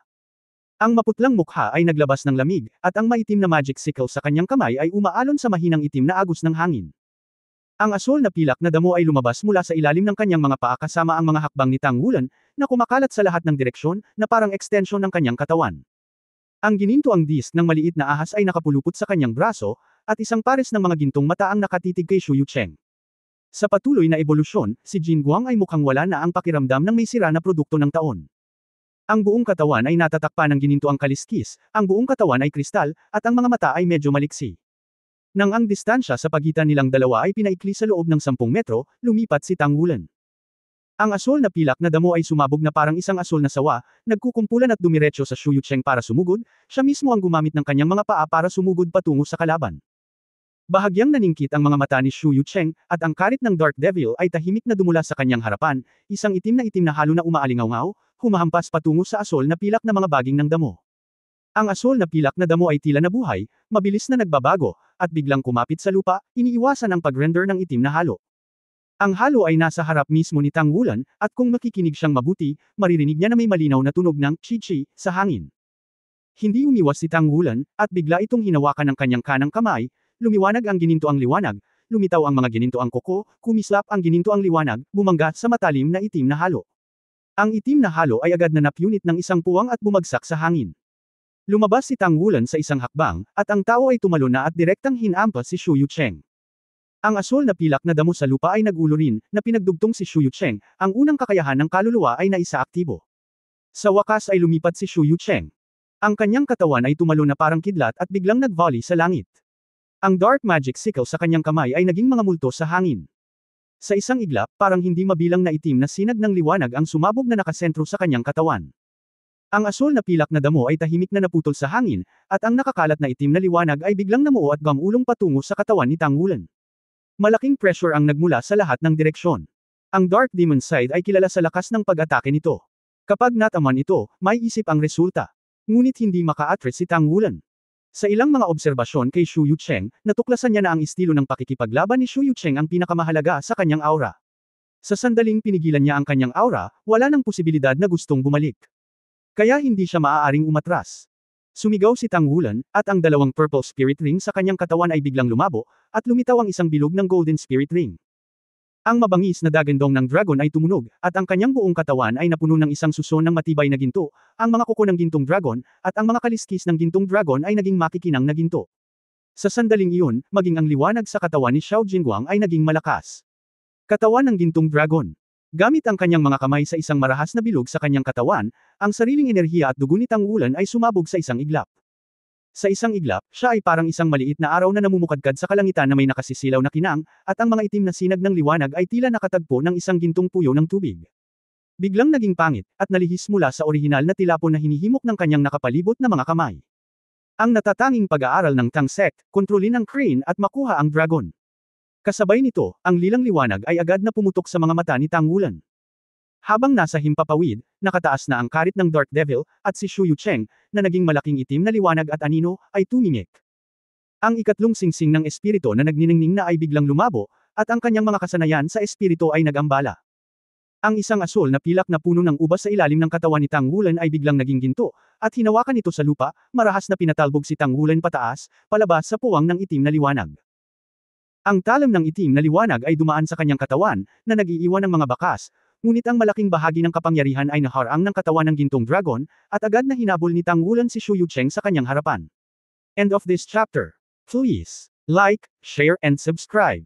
Ang maputlang mukha ay naglabas ng lamig, at ang maitim na magic sickle sa kanyang kamay ay umaalon sa mahinang itim na agos ng hangin. Ang asol na pilak na damo ay lumabas mula sa ilalim ng kanyang mga paa kasama ang mga hakbang ni Tang Wulan, na kumakalat sa lahat ng direksyon, na parang extension ng kanyang katawan. Ang ginintoang disk ng maliit na ahas ay nakapulupot sa kanyang braso, at isang pares ng mga gintong mata ang nakatitig kay Shu Yucheng. Sa patuloy na ebolusyon, si Jin Guang ay mukhang wala na ang pakiramdam ng may sira na produkto ng taon. Ang buong katawan ay natatakpan ng ginintoang kaliskis, ang buong katawan ay kristal, at ang mga mata ay medyo maliksi. Nang ang distansya sa pagitan nilang dalawa ay pinaikli sa loob ng 10 metro, lumipat si Tang Wulan. Ang asol na pilak na damo ay sumabog na parang isang asol na sawa, nagkukumpulan at dumiretso sa Shu Yucheng para sumugod, siya mismo ang gumamit ng kanyang mga paa para sumugod patungo sa kalaban. Bahagyang naningkit ang mga mata ni Shu Yucheng, at ang karit ng Dark Devil ay tahimik na dumula sa kanyang harapan, isang itim na halo na umaalingaw-ngaw, humahampas patungo sa asol na pilak na mga baging ng damo. Ang asol na pilak na damo ay tila nabuhay, mabilis na nagbabago, at biglang kumapit sa lupa, iniiwasan ang pag-render ng itim na halo. Ang halo ay nasa harap mismo ni Tang Wulan, at kung makikinig siyang mabuti, maririnig niya na may malinaw na tunog ng chi-chi sa hangin. Hindi umiwas si Tang Wulan, at bigla itong hinawakan ng kanyang kanang kamay. Lumiwanag ang ginintoang liwanag, lumitaw ang mga ginintoang kuko, kumislap ang ginintoang liwanag, bumangga sa matalim na itim na halo. Ang itim na halo ay agad na napunit ng isang puwang at bumagsak sa hangin. Lumabas si Tang Wulan sa isang hakbang, at ang tao ay tumalon na at direktang hinampas si Shu Yucheng. Ang asol na pilak na damo sa lupa ay nagulo rin, na pinagdugtong si Shu Yucheng, ang unang kakayahan ng kaluluwa ay naisaaktibo. Sa wakas ay lumipat si Shu Yucheng. Ang kanyang katawan ay tumalon na parang kidlat at biglang nag-volley sa langit. Ang dark magic sickle sa kanyang kamay ay naging mga multo sa hangin. Sa isang iglap, parang hindi mabilang na itim na sinag ng liwanag ang sumabog na nakasentro sa kanyang katawan. Ang asol na pilak na damo ay tahimik na naputol sa hangin, at ang nakakalat na itim na liwanag ay biglang namuo at gamulong patungo sa katawan ni Tang Wulan. Malaking pressure ang nagmula sa lahat ng direksyon. Ang Dark Demon Side ay kilala sa lakas ng pag-atake nito. Kapag nataman ito, may isip ang resulta. Ngunit hindi maka-address si Tang Wulan. Sa ilang mga obserbasyon kay Shu Yucheng, natuklasan niya na ang estilo ng pakikipaglaban ni Shu Yucheng ang pinakamahalaga sa kanyang aura. Sa sandaling pinigilan niya ang kanyang aura, wala nang posibilidad na gustong bumalik. Kaya hindi siya maaaring umatras. Sumigaw si Tang Wulan, at ang dalawang purple spirit ring sa kanyang katawan ay biglang lumabo, at lumitaw ang isang bilog ng golden spirit ring. Ang mabangis na dagandong ng dragon ay tumunog, at ang kanyang buong katawan ay napuno ng isang suso ng matibay na ginto, ang mga kuko ng gintong dragon, at ang mga kaliskis ng gintong dragon ay naging makikinang na ginto. Sa sandaling iyon, maging ang liwanag sa katawan ni Xiao Jinguang ay naging malakas. Katawan ng gintong dragon. Gamit ang kanyang mga kamay sa isang marahas na bilog sa kanyang katawan, ang sariling enerhiya at dugo ni Tang Wulan ay sumabog sa isang iglap. Sa isang iglap, siya ay parang isang maliit na araw na namumukadkad sa kalangitan na may nakasisilaw na kinang, at ang mga itim na sinag ng liwanag ay tila nakatagpo ng isang gintong puyo ng tubig. Biglang naging pangit, at nalihis mula sa orihinal na tilapon na hinihimok ng kanyang nakapalibot na mga kamay. Ang natatanging pag-aaral ng Tang Sect, kontrolin ang crane at makuha ang dragon. Kasabay nito, ang lilang liwanag ay agad na pumutok sa mga mata ni Tang Wulan. Habang nasa himpapawid, nakataas na ang karit ng Dark Devil, at si Shu Yucheng, na naging malaking itim na liwanag at anino, ay tumingik. Ang ikatlong singsing ng espiritu na nagniningning na ay biglang lumabo, at ang kanyang mga kasanayan sa espiritu ay nagambala. Ang isang asol na pilak na puno ng ubas sa ilalim ng katawan ni Tang Wulan ay biglang naging ginto, at hinawakan ito sa lupa, marahas na pinatalbog si Tang Wulan pataas, palabas sa puwang ng itim na liwanag. Ang talam ng itim na liwanag ay dumaan sa kanyang katawan, na nag-iiwan ng mga bakas, ngunit ang malaking bahagi ng kapangyarihan ay naharang ng katawan ng gintong dragon, at agad na hinabol ni Tang Wulan si Shu Yucheng sa kanyang harapan. End of this chapter. Please like, share and subscribe.